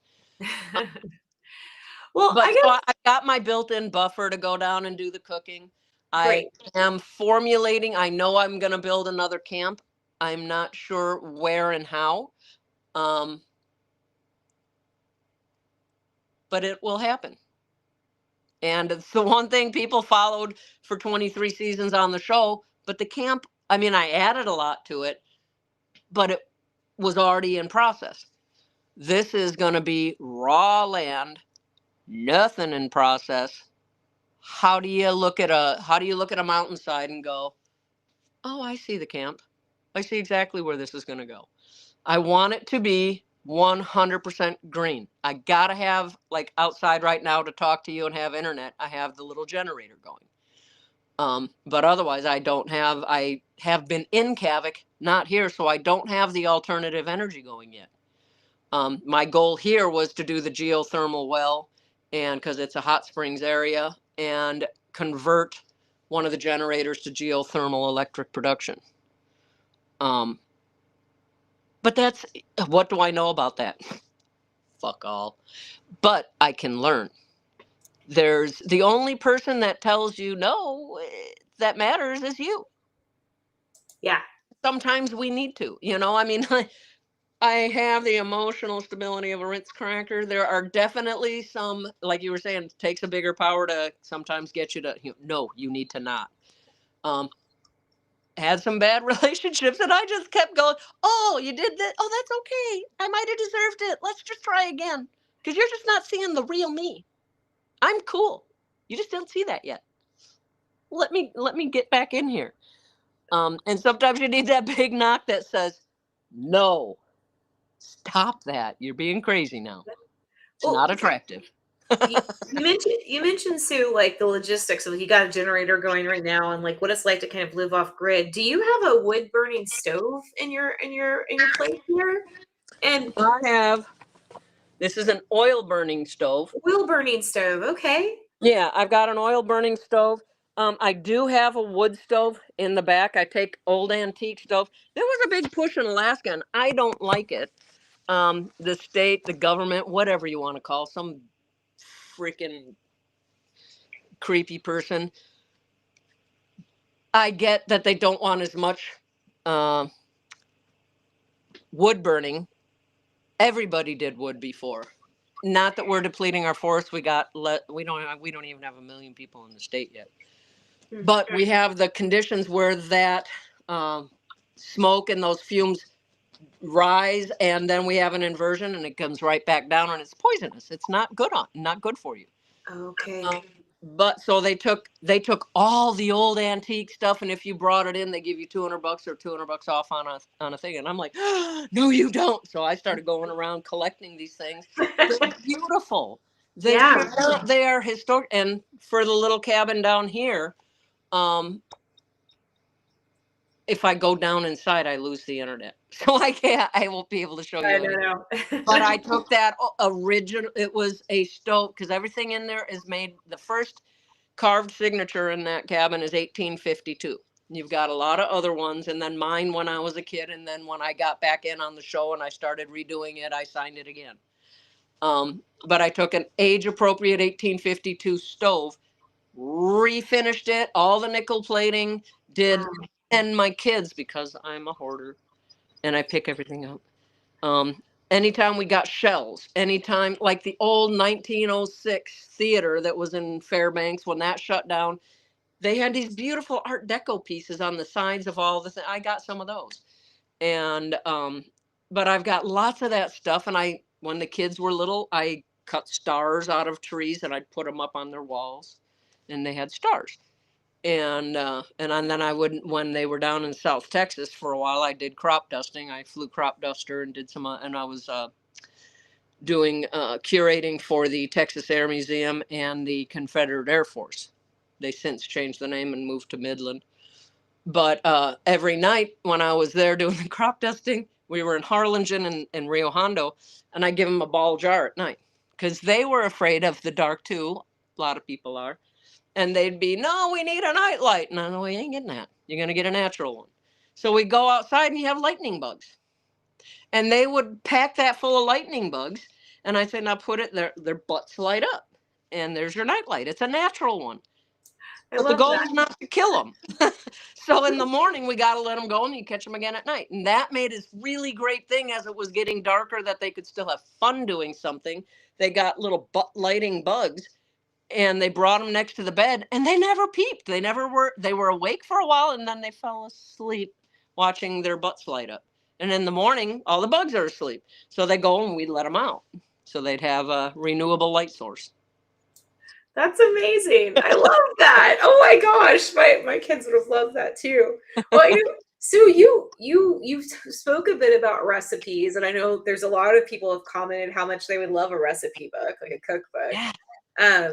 A: Well,
B: but I got my built-in buffer to go down and do the cooking.
A: Great.
B: I am formulating. I know I'm going to build another camp. I'm not sure where and how. But it will happen. And it's the one thing people followed for 23 seasons on the show. But the camp, I mean, I added a lot to it, but it was already in process. This is going to be raw land, nothing in process. How do you look at a mountainside and go, oh, I see the camp. I see exactly where this is going to go. I want it to be 100% green. I got to have, like, outside right now to talk to you and have internet, I have the little generator going. But otherwise, I have been in Kavic, not here, so I don't have the alternative energy going yet. My goal here was to do the geothermal well, and because it's a hot springs area, and convert one of the generators to geothermal electric production. But what do I know about that? Fuck all. But I can learn. There's the only person that tells you no that matters is you.
A: Yeah.
B: Sometimes we need to, I mean, I have the emotional stability of a Ritz cracker. There are definitely some, like you were saying, it takes a bigger power to sometimes get you to, no, you need to not. Had some bad relationships, and I just kept going, oh, you did that? Oh, that's okay. I might have deserved it. Let's just try again. Because you're just not seeing the real me. I'm cool. You just don't see that yet. Let me get back in here. And sometimes you need that big knock that says, no, stop that. You're being crazy now. It's not attractive.
A: You mentioned Sue, like the logistics of you got a generator going right now, and like what it's like to kind of live off grid. Do you have a wood burning stove in your place here? And
B: I have, this is an oil burning stove.
A: oil burning stove, okay.
B: Yeah, I've got an oil burning stove. I do have a wood stove in the back. I take old antique stove. There was a big push in Alaska, and I don't like it. The state, the government, whatever you want to call, some freaking creepy person. I get that they don't want as much uh, wood burning. Everybody did wood before. Not that we're depleting our forests. We don't even have 1 million people in the state yet. But we have the conditions where that smoke and those fumes rise, and then we have an inversion, and it comes right back down, and it's poisonous. It's not good for you.
A: Okay.
B: But so they took all the old antique stuff, and if you brought it in, they give you $200 or $200 off on a thing. And I'm like, oh, no, you don't. So I started going around collecting these things. They're beautiful.
A: Yeah.
B: They are historic. And for the little cabin down here, if I go down inside, I lose the internet. So I won't be able to show you.
A: No.
B: But I took that original, it was a stove, because everything in there is made, the first carved signature in that cabin is 1852. You've got a lot of other ones, and then mine when I was a kid, and then when I got back in on the show and I started redoing it, I signed it again. But I took an age-appropriate 1852 stove, refinished it, all the nickel plating, and my kids, because I'm a hoarder and I pick everything up. Anytime we got shells, anytime, like the old 1906 theater that was in Fairbanks, when that shut down, they had these beautiful Art Deco pieces on the sides of all the things. I got some of those. And, but I've got lots of that stuff. And when the kids were little, I cut stars out of trees and I'd put them up on their walls, and they had stars. And then I wouldn't, when they were down in South Texas for a while, I did crop dusting. I flew crop duster and did some, and I was doing curating for the Texas Air Museum and the Confederate Air Force. They since changed the name and moved to Midland. But every night when I was there doing the crop dusting, we were in Harlingen and Rio Hondo, and I give them a ball jar at night because they were afraid of the dark too. A lot of people are. And they'd be, no, we need a night light. And I know, you ain't getting that. You're going to get a natural one. So we go outside and you have lightning bugs. And they would pack that full of lightning bugs. And I said, now put it, their butts light up. And there's your night light. It's a natural one. But the goal is not to kill them. So in the morning, we got to let them go, and you catch them again at night. And that made this really great thing as it was getting darker, that they could still have fun doing something. They got little butt lighting bugs, and they brought them next to the bed, and they never peeped. They were awake for a while, and then they fell asleep watching their butts light up. And in the morning, all the bugs are asleep. So they go and we'd let them out. So they'd have a renewable light source.
A: That's amazing. I love that. Oh my gosh, my kids would have loved that too. Well, Sue, you spoke a bit about recipes, and I know there's a lot of people have commented how much they would love a recipe book, like a cookbook. Yeah.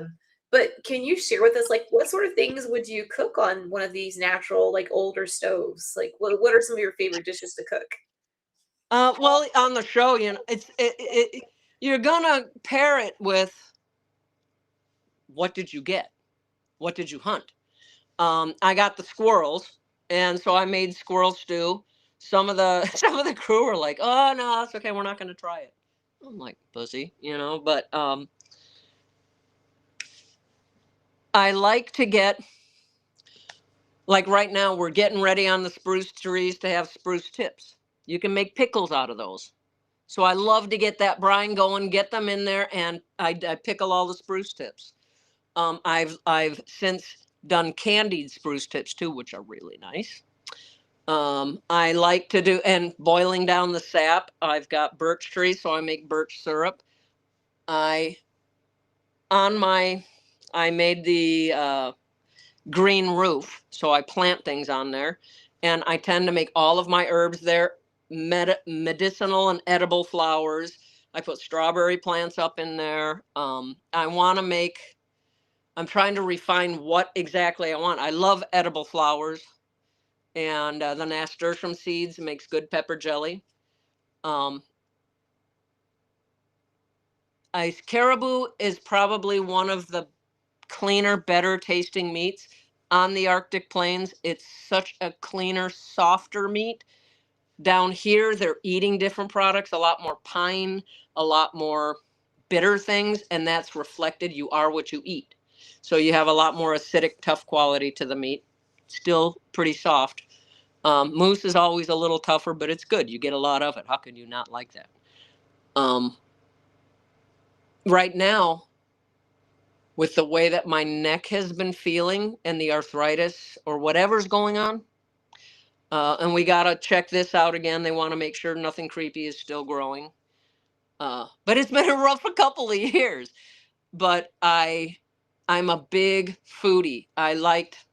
A: But can you share with us, like, what sort of things would you cook on one of these natural, like, older stoves? Like, what are some of your favorite dishes to cook?
B: Well, on the show, you're gonna pair it with, what did you get? What did you hunt? I got the squirrels, and so I made squirrel stew. Some of the crew were like, "Oh no, it's okay. We're not going to try it." I'm like, "Pussy," But I like to get, like right now, we're getting ready on the spruce trees to have spruce tips. You can make pickles out of those. So I love to get that brine going, get them in there, and I pickle all the spruce tips. I've since done candied spruce tips too, which are really nice. I like to do, and boiling down the sap. I've got birch trees, so I make birch syrup. I made the green roof, so I plant things on there, and I tend to make all of my herbs there medicinal and edible flowers. I put strawberry plants up in there. I want to make, I'm trying to refine what exactly I want. I love edible flowers, and the nasturtium seeds makes good pepper jelly. Um, Ice caribou is probably one of the cleaner, better tasting meats on the Arctic plains. It's such a cleaner, softer meat. Down here, they're eating different products, a lot more pine, a lot more bitter things, and that's reflected. You are what you eat. So you have a lot more acidic, tough quality to the meat. Still pretty soft. Moose is always a little tougher, but it's good. You get a lot of it. How can you not like that? Um, right now, with the way that my neck has been feeling and the arthritis or whatever's going on, and we got to check this out again. They want to make sure nothing creepy is still growing. But it's been a rough a couple of years. But I'm a big foodie. I liked,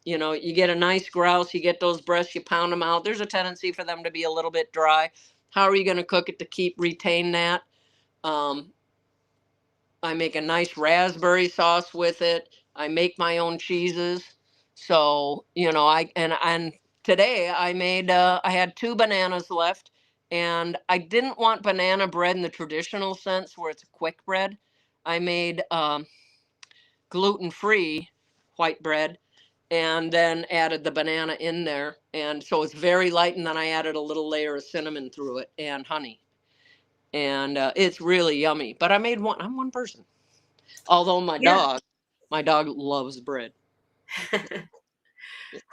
B: you get a nice grouse, you get those breasts, you pound them out. There's a tendency for them to be a little bit dry. How are you going to cook it to retain that? Um, I make a nice raspberry sauce with it. I make my own cheeses. So, and today I made I had 2 bananas left, and I didn't want banana bread in the traditional sense where it's a quick bread. I made gluten-free white bread and then added the banana in there, and so it's very light, and then I added a little layer of cinnamon through it and honey. And it's really yummy. But I'm one person. Although
A: Yeah.
B: my dog loves bread.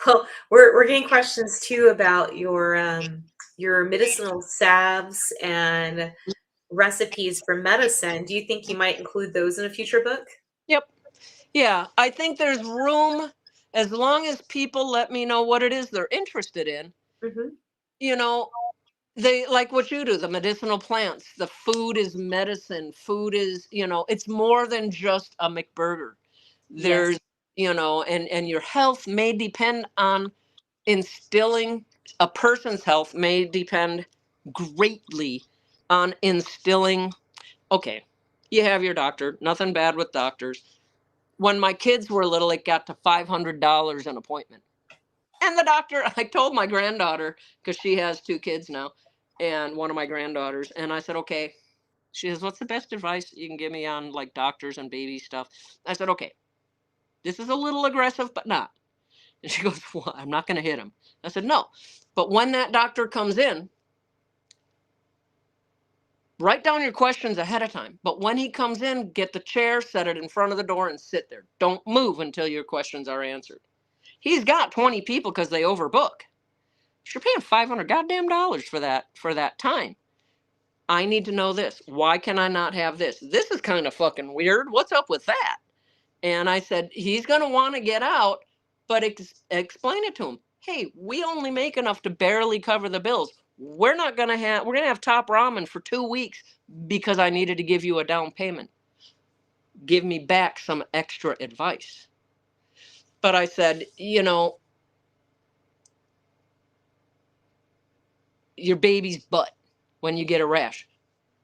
A: Well, we're getting questions too about your medicinal salves and recipes for medicine. Do you think you might include those in a future book?
B: Yep. Yeah, I think there's room as long as people let me know what it is they're interested in.
A: Hmm.
B: You know, they like what you do, the medicinal plants. The food is medicine. Food is, it's more than just a McBurger.
A: Yes.
B: There's, and your health may depend on instilling a person's health may depend greatly on instilling. Okay, you have your doctor, nothing bad with doctors. When my kids were little, it got to $500 an appointment. And the doctor, I told my granddaughter, because she has 2 kids now, and one of my granddaughters, and I said, okay. She says, what's the best advice you can give me on like doctors and baby stuff? I said, okay, this is a little aggressive, but not. And she goes, well, I'm not going to hit him. I said, no. But when that doctor comes in, write down your questions ahead of time. But when he comes in, get the chair, set it in front of the door, and sit there. Don't move until your questions are answered. He's got 20 people because they overbook. You're paying 500 goddamn dollars for that time. I need to know this. Why can I not have this? This is kind of fucking weird. What's up with that? And I said, he's going to want to get out, but explain it to him. Hey, we only make enough to barely cover the bills. We're going to have top ramen for 2 weeks because I needed to give you a down payment. Give me back some extra advice. But I said, your baby's butt when you get a rash.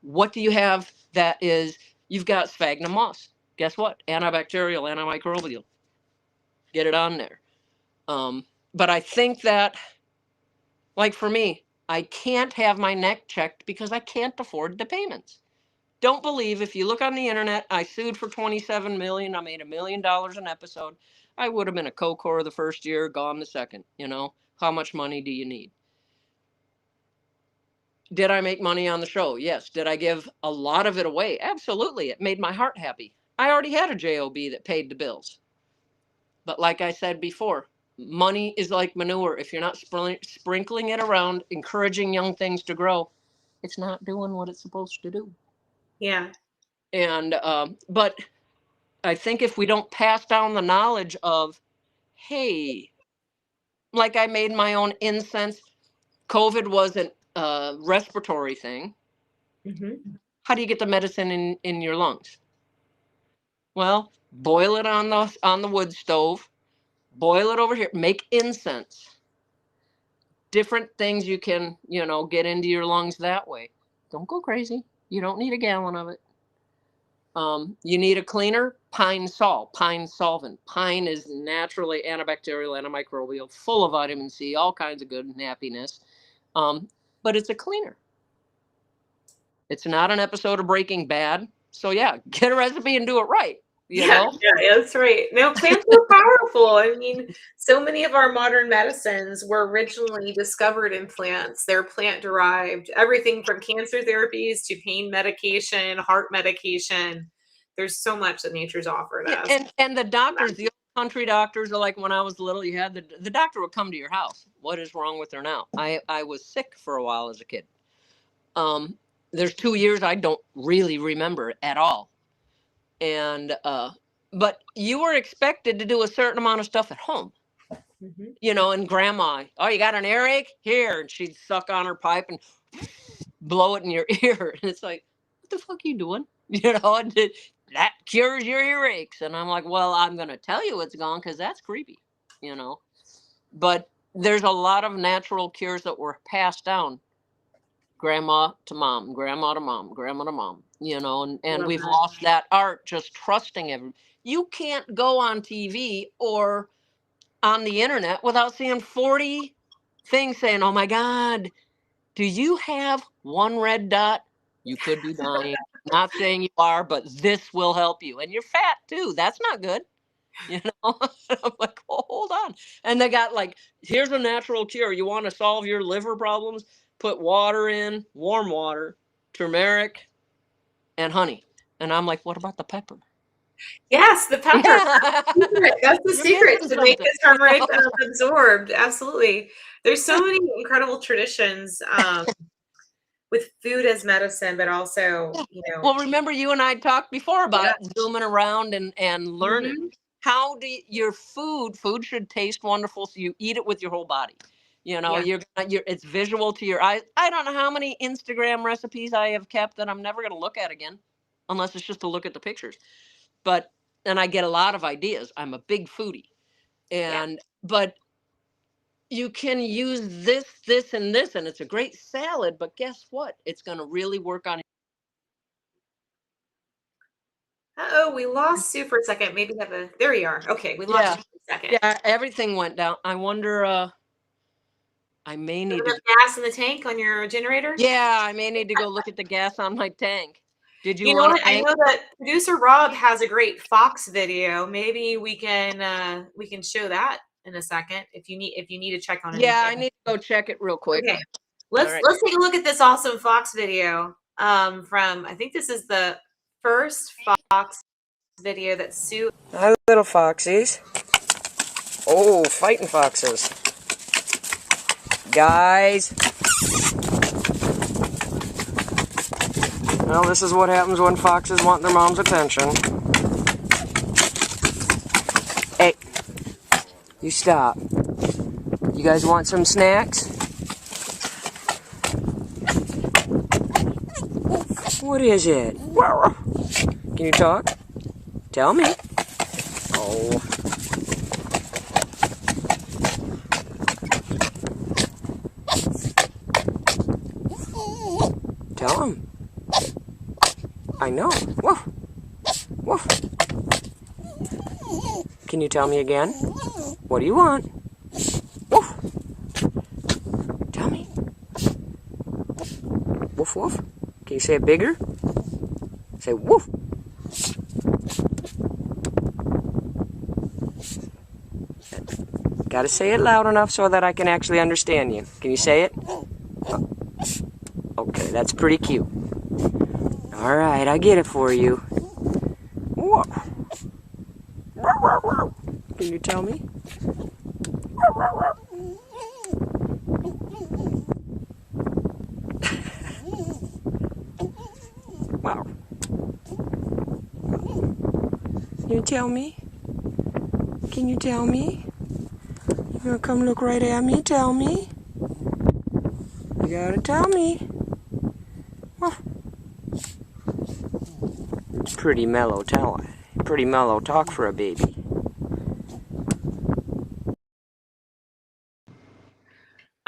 B: What do you have that is, you've got sphagnum moss. Guess what? Antibacterial, antimicrobial. Get it on there. But I think that, like for me, I can't have my neck checked because I can't afford the payments. Don't believe, if you look on the internet, I sued for 27 million. I made $1 million an episode. I would have been a co-core the first year, gone the second. How much money do you need? Did I make money on the show? Yes. Did I give a lot of it away? Absolutely. It made my heart happy. I already had a job that paid the bills. But like I said before, money is like manure. If you're not sprinkling it around, encouraging young things to grow, it's not doing what it's supposed to do.
A: Yeah.
B: And but I think if we don't pass down the knowledge of, hey, like I made my own incense. COVID wasn't a respiratory thing.
A: Hmm.
B: How do you get the medicine in your lungs? Well, boil it on the wood stove. Boil it over here. Make incense. Different things you can, get into your lungs that way. Don't go crazy. You don't need a gallon of it. You need a cleaner, pine salt, pine solvent. Pine is naturally antibacterial, antimicrobial, full of vitamin C, all kinds of good and happiness. But it's a cleaner. It's not an episode of Breaking Bad. So yeah, get a recipe and do it right. You know?
A: Yeah, that's right. No, plants are powerful. I mean, so many of our modern medicines were originally discovered in plants. They're plant derived. Everything from cancer therapies to pain medication, heart medication. There's so much that nature's offered
B: Yeah,
A: us.
B: and the doctors, the old country doctors are like when I was little, you had the doctor would come to your house. What is wrong with her now? I was sick for a while as a kid. There's 2 years I don't really remember at all. And but you were expected to do a certain amount of stuff at home.
A: Mm-hmm.
B: You know, and grandma, oh, you got an earache? Here. And she'd suck on her pipe and blow it in your ear. And it's like, what the fuck are you doing? You know, and that cures your earaches. And I'm like, well, I'm going to tell you it's gone because that's creepy, you know. But there's a lot of natural cures that were passed down grandma to mom, grandma to mom, grandma to mom, you know, and we've lost that art just trusting every. You can't go on TV or on the internet without seeing 40 things saying, oh my God, do you have one red dot? You could be dying. Not saying you are, but this will help you. And you're fat too. That's not good. You know, I'm like, oh, hold on. And they got like, here's a natural cure. You want to solve your liver problems? Put water in, warm water, turmeric, and honey. And I'm like, what about the pepper?
A: Yes, the pepper.
B: Yeah.
A: That's the
B: You're
A: secret
B: missing
A: to make
B: something.
A: this turmeric absorbed. Absolutely. There's so many incredible traditions with food as medicine, but also, you know.
B: Well, remember you and I talked before about
A: Yeah.
B: zooming around and learning.
A: Mhm.
B: How do your food should taste wonderful so you eat it with your whole body. You know,
A: Yeah.
B: it's visual to your eyes. I don't know how many Instagram recipes I have kept that I'm never going to look at again unless it's just to look at the pictures. But and I get a lot of ideas. I'm a big foodie.
A: Yeah.
B: But you can use this and this and it's a great salad, but guess what? It's going to really work on.
A: Uh-oh, we lost Sue for a second. Maybe have a there you are. Okay, we lost
B: Yeah.
A: you for a second.
B: Yeah, everything went down. I wonder I may
A: Have
B: need
A: enough
B: to.
A: gas in the tank on your generator?
B: Yeah, I may need to go look at the gas on my tank. Did you
A: You know
B: want
A: what?
B: to
A: I
B: thank?
A: know that producer Rob has a great Fox video. Maybe we can show that in a second if you need to check on
B: Yeah, I
A: anything.
B: need to go check it real quick.
A: Okay.
B: All right.
A: Let's take a look at this awesome Fox video. From I think this is the first Fox video that Sue.
C: Hi, little foxies. Oh, fighting foxes. Guys. Well, this is what happens when foxes want their mom's attention. Hey, you stop. You guys want some snacks? What is it? Can you talk? Tell me. Oh. Tell him. I know. Woof. Woof. Can you tell me again? What do you want? Woof. Tell me. Woof, woof. Can you say it bigger? Say woof. Gotta say it loud enough so that I can actually understand you. Can you say it? Okay, that's pretty cute. Alright, I get it for you. Can you tell me? Wow. Can you tell me? Can you tell me? You gonna come look right at me? Tell me. You gotta tell me. It's pretty mellow pretty mellow talk for a baby.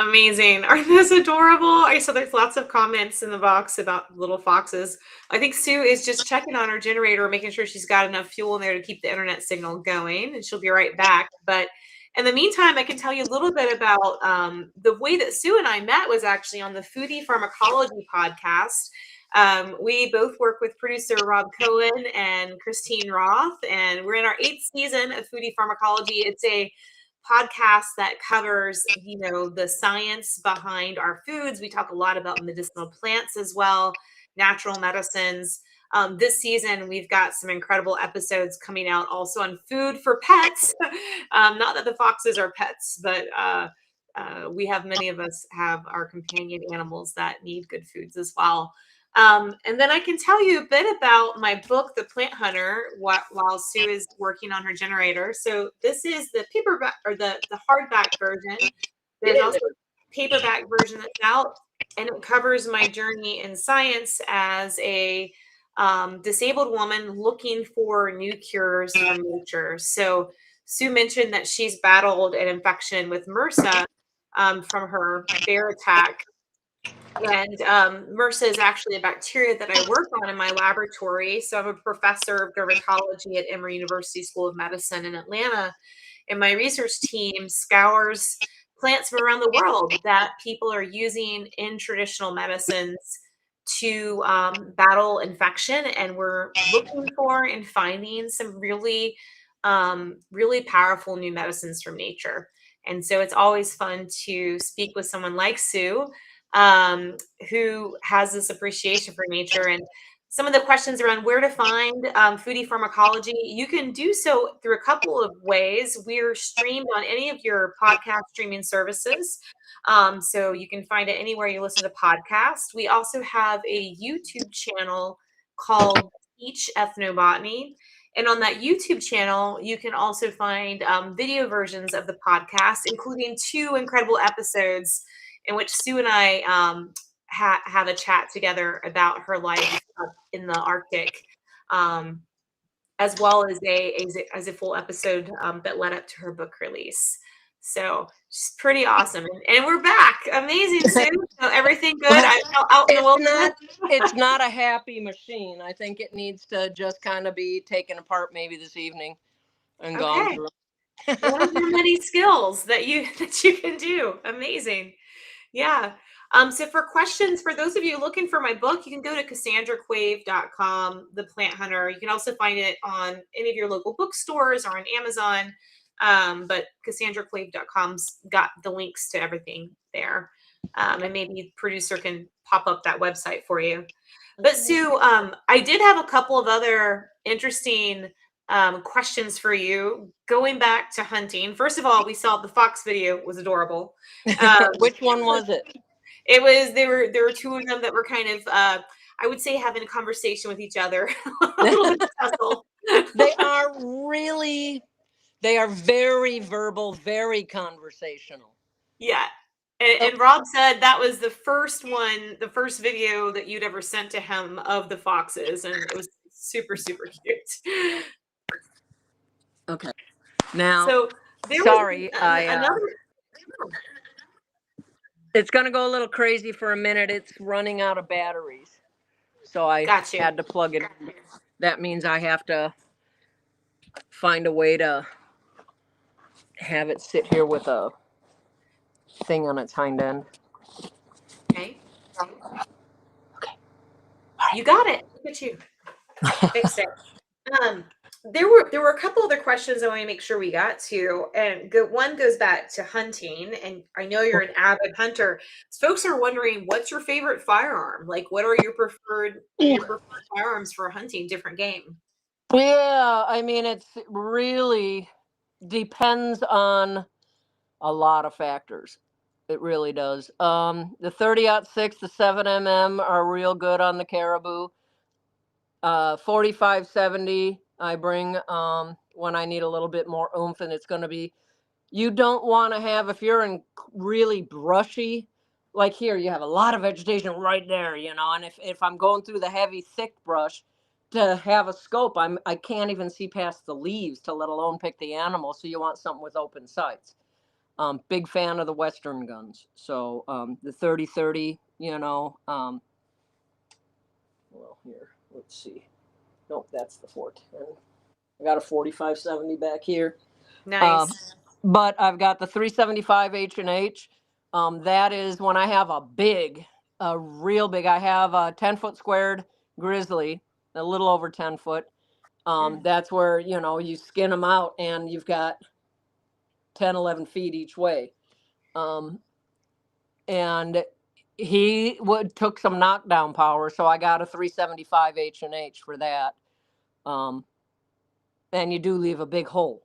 A: Amazing. Aren't those adorable? I saw there's lots of comments in the box about little foxes. I think Sue is just checking on her generator, making sure she's got enough fuel in there to keep the internet signal going, and she'll be right back. But in the meantime, I can tell you a little bit about the way that Sue and I met was actually on the Foodie Pharmacology podcast. We both work with producer Rob Cohen and Christine Roth, and we're in our 8th season of Foodie Pharmacology. It's a podcast that covers, the science behind our foods. We talk a lot about medicinal plants as well, natural medicines. This season, we've got some incredible episodes coming out also on food for pets. Not that the foxes are pets, but many of us have our companion animals that need good foods as well. And then I can tell you a bit about my book, The Plant Hunter, while Sue is working on her generator. So this is the paperback or the hardback version. There's also a paperback version that's out, and it covers my journey in science as a disabled woman looking for new cures from nature. So Sue mentioned that she's battled an infection with MRSA from her bear attack. And MRSA is actually a bacteria that I work on in my laboratory. So I'm a professor of dermatology at Emory University School of Medicine in Atlanta. And my research team scours plants from around the world that people are using in traditional medicines to battle infection. And we're looking for and finding some really, really powerful new medicines from nature. And so it's always fun to speak with someone like Sue, who has this appreciation for nature. And some of the questions around where to find Foodie Pharmacology, you can do so through a couple of ways. We're streamed on any of your podcast streaming services. So you can find it anywhere you listen to podcasts. We also have a YouTube channel called Teach Ethnobotany. And on that YouTube channel, you can also find video versions of the podcast, including 2 incredible episodes in which Sue and I have a chat together about her life in the Arctic, as well as a full episode that led up to her book release. So she's pretty awesome, and we're back. Amazing, Sue. So everything good out in the wilderness?
B: It's not a happy machine. I think it needs to just kind of be taken apart maybe this evening and gone through.
A: One of your many skills that you can do. Amazing. Yeah. So for questions, for those of you looking for my book, you can go to cassandraquave.com, The Plant Hunter. You can also find it on any of your local bookstores or on Amazon. But cassandraquave.com's got the links to everything there. And maybe producer can pop up that website for you. But Sue, I did have a couple of other interesting questions for you. Going back to hunting, first of all, we saw the fox video was adorable.
B: Which one was it?
A: It was there were 2 of them that were kind of I would say having a conversation with each other. A little bit tussle.
B: They are very verbal, very conversational.
A: Yeah. And Rob said that was the first video that you'd ever sent to him of the foxes, and it was super, super cute.
B: Okay. Now,
A: so
B: sorry, it's going to go a little crazy for a minute. It's running out of batteries. So I had to plug it in. That means I have to find a way to have it sit here with a thing on its hind end.
A: Okay. You got it. Look at you. Fixed it. There were a couple other questions I want to make sure we got to, and one goes back to hunting, and I know you're an avid hunter. So folks are wondering, what's your favorite firearm? Like, what are your preferred firearms for hunting different game?
B: Yeah, I mean, it really depends on a lot of factors. It really does. The 30-06, the 7mm are real good on the caribou. 45-70 I bring when I need a little bit more oomph, and it's going to be, you don't want to have, if you're in really brushy, like here, you have a lot of vegetation right there, and if I'm going through the heavy, thick brush, to have a scope, I can't even see past the leaves to let alone pick the animal, so you want something with open sights. Big fan of the Western guns. So the 30-30, well, here, let's see. Nope, that's the 410. I got a 45-70 back here.
A: Nice.
B: But I've got the 375 H&H. That is when I have a real big, I have a 10-foot squared grizzly, a little over 10 foot. That's where, you skin them out and you've got 10, 11 feet each way. And he took some knockdown power, so I got a 375 H&H for that. And you do leave a big hole.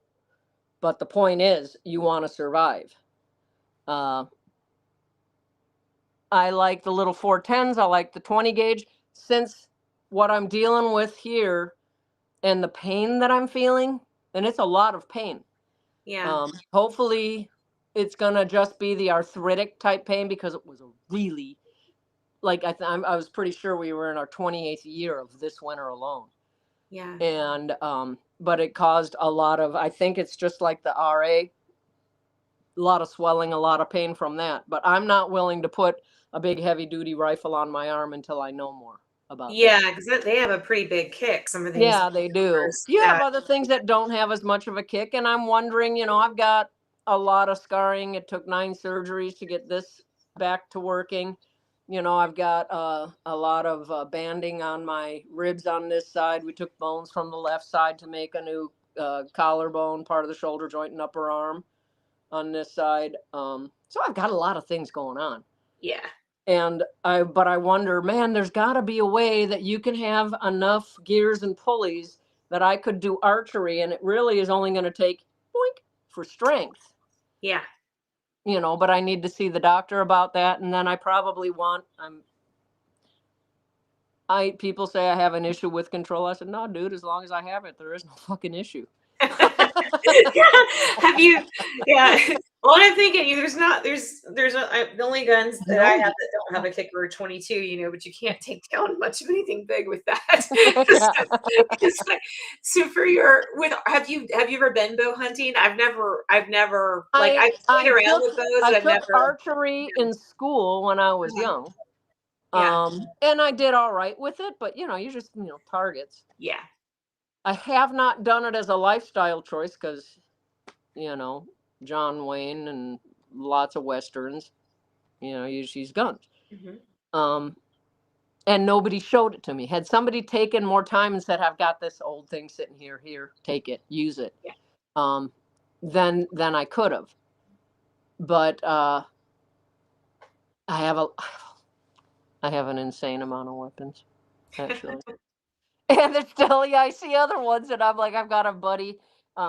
B: But the point is, you want to survive. I like the little 410s. I like the 20 gauge. Since what I'm dealing with here and the pain that I'm feeling, and it's a lot of pain.
A: Yeah.
B: Hopefully it's going to just be the arthritic type pain, because it was a really, like, I was pretty sure we were in our 28th year of this winter alone.
A: Yeah.
B: And, but it caused a lot of, I think it's just like the RA, a lot of swelling, a lot of pain from that. But I'm not willing to put a big heavy duty rifle on my arm until I know more about
A: that. Because they have a pretty big kick, some of these.
B: Yeah, they do. You have other things that don't have as much of a kick. And I'm wondering, I've got a lot of scarring. It took 9 surgeries to get this back to working. I've got a lot of banding on my ribs on this side. We took bones from the left side to make a new collarbone, part of the shoulder joint and upper arm on this side. So I've got a lot of things going on.
A: Yeah.
B: But I wonder, man, there's got to be a way that you can have enough gears and pulleys that I could do archery, and it really is only going to take for strength.
A: Yeah.
B: But I need to see the doctor about that. And then I probably people say I have an issue with control. I said, no, dude, as long as I have it, there is no fucking issue.
A: Have you? Yeah. Well, I'm thinking there's the only guns that I have that don't have a kick are 22, but you can't take down much of anything big with that. So have you ever been bow hunting? I've never I've played around with bows.
B: I took archery in school when I was young.
A: Yeah.
B: And I did all right with it, but you just targets.
A: Yeah.
B: I have not done it as a lifestyle choice because, John Wayne and lots of Westerns, use guns.
A: Mm-hmm.
B: And nobody showed it to me. Had somebody taken more time and said, I've got this old thing sitting here, take it, use it.
A: Yeah.
B: Then I could have. But I have an insane amount of weapons, actually. And it's still, I see other ones, and I'm like, I've got a buddy.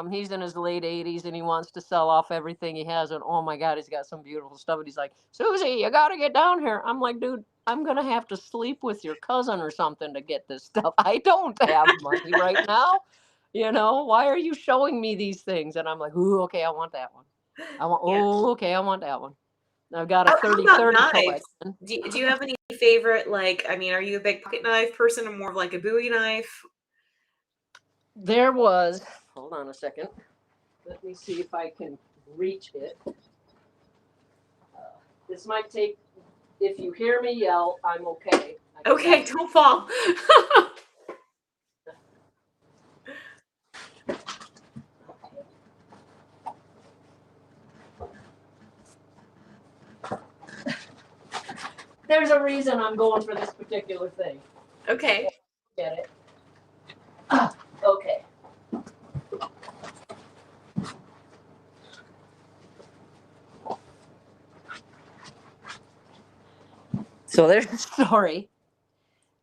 B: He's in his late 80s, and he wants to sell off everything he has. And oh my God, he's got some beautiful stuff. And he's like, Susie, you got to get down here. I'm like, dude, I'm going to have to sleep with your cousin or something to get this stuff. I don't have money right now. Why are you showing me these things? And I'm like, ooh, okay, I want that one. Okay, I want that one. I've got a 30-30 collection.
A: Do you have any favorite, are you a big pocket knife person or more of like a Bowie knife?
B: There was, hold on a second. Let me see if I can reach it. This might take, if you hear me yell, I'm okay.
A: Okay, don't fall.
B: There's a reason I'm going for this particular thing.
A: Okay.
B: Get it? Okay. So there's a story,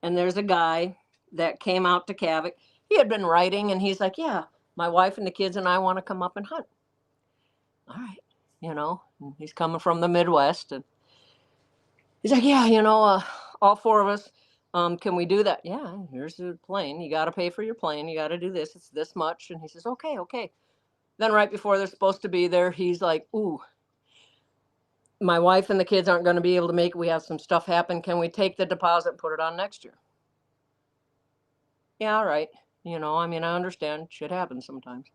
B: and there's a guy that came out to Kavic. He had been writing, and he's like, yeah, my wife and the kids and I want to come up and hunt. All right. And he's coming from the Midwest, and he's like, yeah, all 4 of us, can we do that? Yeah, here's the plane. You got to pay for your plane. You got to do this. It's this much. And he says, okay. Then right before they're supposed to be there, he's like, ooh, my wife and the kids aren't going to be able to make it. We have some stuff happen. Can we take the deposit and put it on next year? Yeah, all right. I understand. Shit happens sometimes.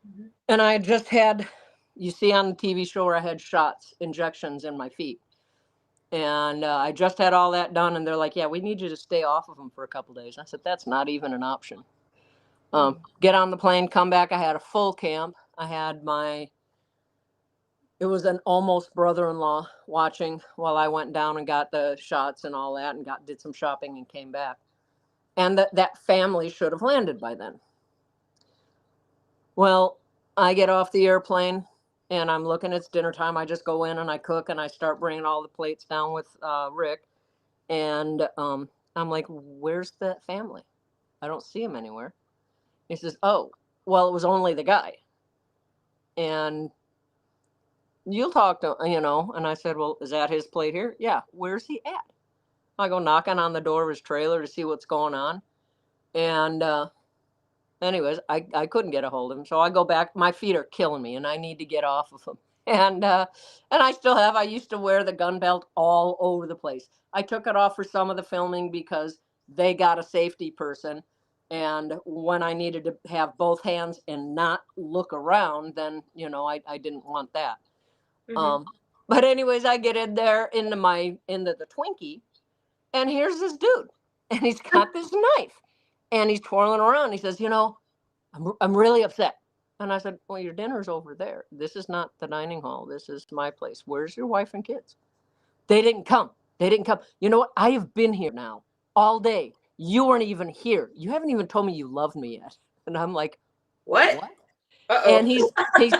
B: Mm-hmm. And I just had you see on the TV show where I had injections in my feet. And I just had all that done. And they're like, yeah, we need you to stay off of them for a couple days. I said, that's not even an option. Get on the plane, come back. I had a full camp. I had it was an almost brother-in-law watching while I went down and got the shots and all that, and did some shopping and came back. And that family should have landed by then. Well, I get off the airplane and I'm looking, it's dinner time. I just go in and I cook and I start bringing all the plates down with Rick. And I'm like, where's that family? I don't see him anywhere. He says, oh, well, it was only the guy. And you'll talk to, and I said, well, is that his plate here? Yeah. Where's he at? I go knocking on the door of his trailer to see what's going on. And anyways, I couldn't get a hold of him. So I go back. My feet are killing me and I need to get off of them. And I used to wear the gun belt all over the place. I took it off for some of the filming because they got a safety person. And when I needed to have both hands and not look around, then, I didn't want that. But anyways, I get in there into the Twinkie, and here's this dude, and he's got this knife, and he's twirling around. He says, I'm really upset. And I said, well, your dinner's over there. This is not the dining hall. This is my place. Where's your wife and kids? They didn't come. You know what? I have been here now all day. You weren't even here. You haven't even told me you love me yet. And I'm like,
A: what?
B: And he's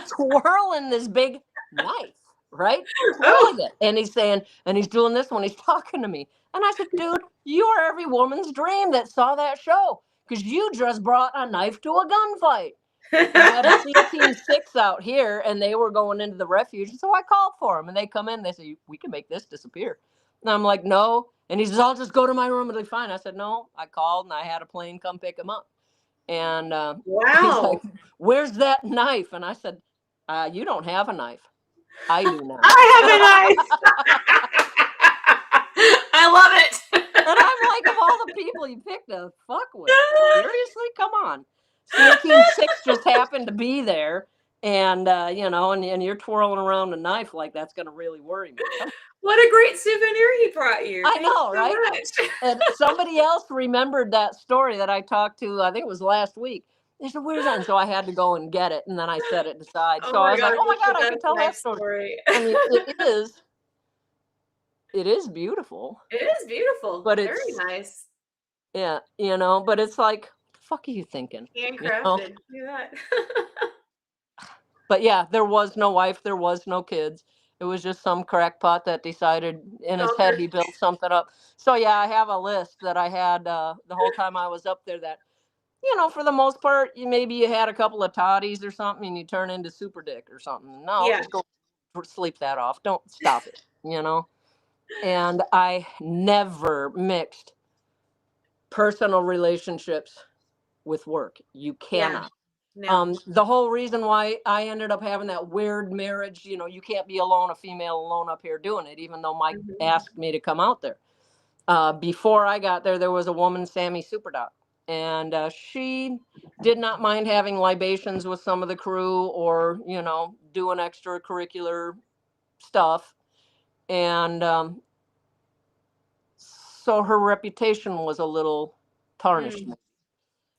B: twirling this big knife, right? Twirling it. And he's saying, and he's doing this when he's talking to me. And I said, dude, you are every woman's dream that saw that show, because you just brought a knife to a gunfight. I had a SEAL Team 6 out here, and they were going into the refuge. So I called for them, and they come in. They say, we can make this disappear. And I'm like, no. And he says, I'll just go to my room. It'll be fine. I said, no. I called, and I had a plane come pick him up. And he's like, where's that knife? And I said, you don't have a knife. I do now.
A: I have a knife. I love it.
B: And I'm like, of all the people you picked to fuck with, seriously? Come on. SEAL Team 6 just happened to be there. And, and you're twirling around a knife like that's going to really worry me.
A: What a great souvenir he brought you.
B: I know, right? And somebody else remembered that story that I talked to, I think it was last week. They said, where's that? And so I had to go and get it. And then I set it aside. So I was like, oh my God, I can tell that story. I mean, it is beautiful.
A: It is beautiful. But it's very nice.
B: Yeah. But it's like, what the fuck are you thinking?
A: Handcrafted. Do that.
B: But yeah, there was no wife. There was no kids. It was just some crackpot that decided in his head he built something up. So yeah, I have a list that I had the whole time I was up there that, for the most part, maybe you had a couple of toddies or something and you turn into super dick or something. No, just go sleep that off. Don't stop it, And I never mixed personal relationships with work. You cannot.
A: Yeah. No.
B: The whole reason why I ended up having that weird marriage, you can't be alone, a female alone up here doing it, even though Mike asked me to come out there. Before I got there, there was a woman, Sammy Superdoc, and she did not mind having libations with some of the crew or, doing extracurricular stuff. And so her reputation was a little tarnished.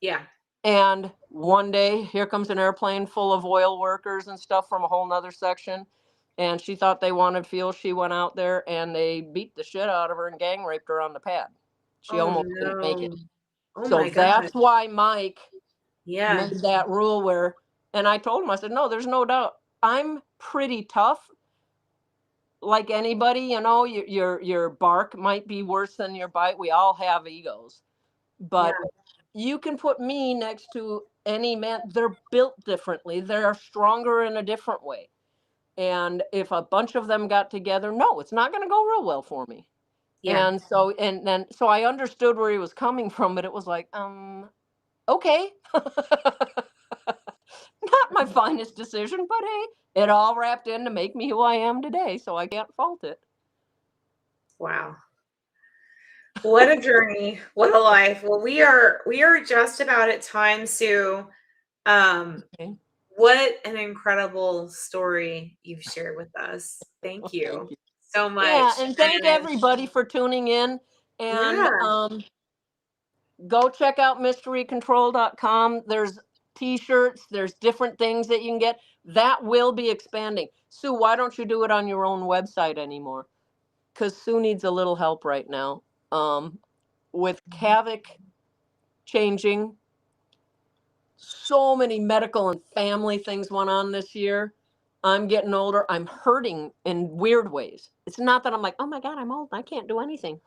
A: Yeah.
B: And one day, here comes an airplane full of oil workers and stuff from a whole nother section. And she thought they wanted fuel. She went out there and they beat the shit out of her and gang raped her on the pad. She almost didn't make it. So that's why Mike made that rule where, and I told him, I said, no, there's no doubt. I'm pretty tough. Like anybody, your bark might be worse than your bite. We all have egos. But you can put me next to any man. They're built differently. They're stronger in a different way. And if a bunch of them got together, no, it's not going to go real well for me. Yeah. And so, so I understood where he was coming from, but it was like, okay. Not my finest decision, but hey, it all wrapped in to make me who I am today. So I can't fault it.
A: Wow. What a journey. What a life. Well, we are just about at time, Sue. What an incredible story you've shared with us. Thank you,
B: Thank you.
A: so much.
B: Yeah, and thank everybody for tuning in. And go check out mysterycontrol.com. There's t-shirts, there's different things that you can get. That will be expanding. Sue, why don't you do it on your own website anymore? Because Sue needs a little help right now. With Kavic changing, so many medical and family things went on this year. I'm getting older. I'm hurting in weird ways. It's not that I'm like, oh my God, I'm old. I can't do anything.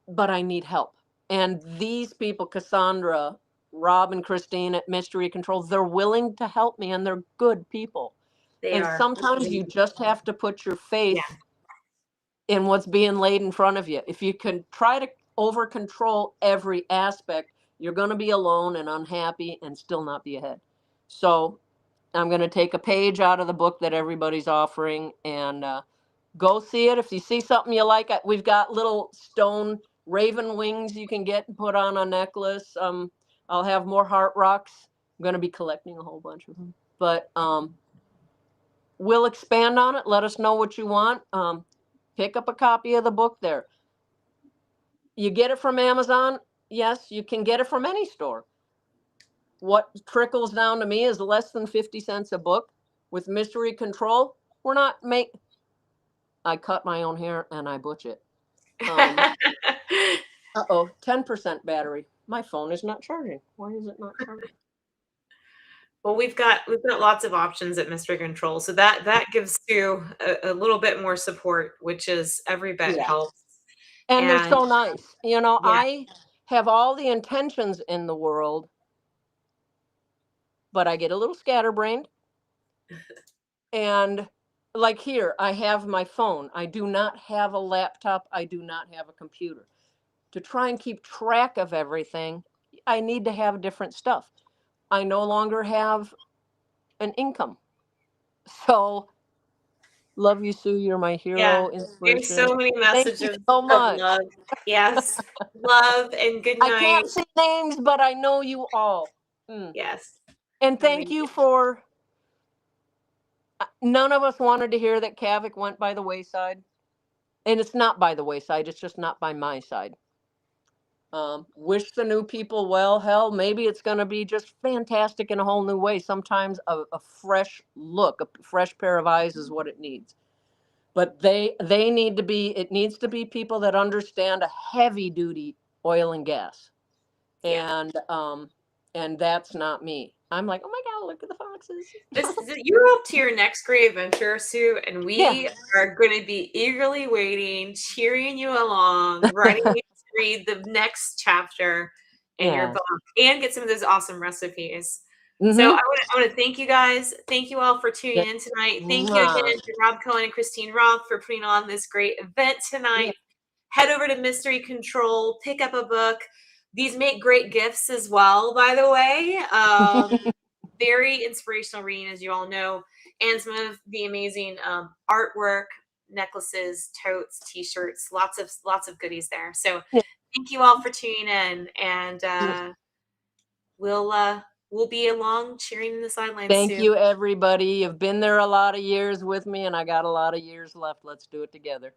B: But I need help. And these people, Cassandra, Rob, and Christine at Mystery Control, they're willing to help me, and they're good people. And sometimes you just have to put your faith in what's being laid in front of you. If you can try to over control every aspect, you're going to be alone and unhappy and still not be ahead. So I'm going to take a page out of the book that everybody's offering and go see it. If you see something you like, we've got little stone raven wings you can get and put on a necklace. I'll have more heart rocks. I'm going to be collecting a whole bunch of them. But we'll expand on it. Let us know what you want. Pick up a copy of the book there. You get it from Amazon. Yes, you can get it from any store. What trickles down to me is less than 50 cents a book. With Mystery Control, we're not I cut my own hair and I butch it. 10% battery. My phone is not charging. Why is it not charging?
A: Well, we've got lots of options at Mystery Control, so that gives Sue a little bit more support, which is every bit helps.
B: And they're so nice. You know, I have all the intentions in the world, but I get a little scatterbrained. And like here, I have my phone. I do not have a laptop. I do not have a computer. To try and keep track of everything, I need to have different stuff. I no longer have an income. So love you, Sue. You're my hero, inspiration.
A: There's so many messages
B: Thank you so much.
A: of love. Yes. Love and good night.
B: I can't say names, but I know you all.
A: Yes.
B: And thank you for none of us wanted to hear that Kavic went by the wayside. And it's not by the wayside, it's just not by my side. Wish the new people well. Hell, maybe it's going to be just fantastic in a whole new way. Sometimes a fresh look, a fresh pair of eyes is what it needs. But they need to be, it needs to be people that understand a heavy duty oil and gas. And that's not me. I'm like, oh my God, look at the foxes.
A: You're up to your next great adventure, Sue, and we are going to be eagerly waiting, cheering you along, ready to read the next chapter in your book and get some of those awesome recipes. So I want to thank you guys. Thank you all for tuning in tonight. Thank you again to Rob Cohen and Christine Roth for putting on this great event tonight. Head over to Mystery Control, pick up a book. These make great gifts as well, by the way. Very inspirational reading, as you all know, and some of the amazing artwork, necklaces, totes, t-shirts, lots of goodies there. So thank you all for tuning in, and we'll be along cheering in the sidelines.
B: Thank you, everybody. You've been there a lot of years with me, and I got a lot of years left. Let's do it together.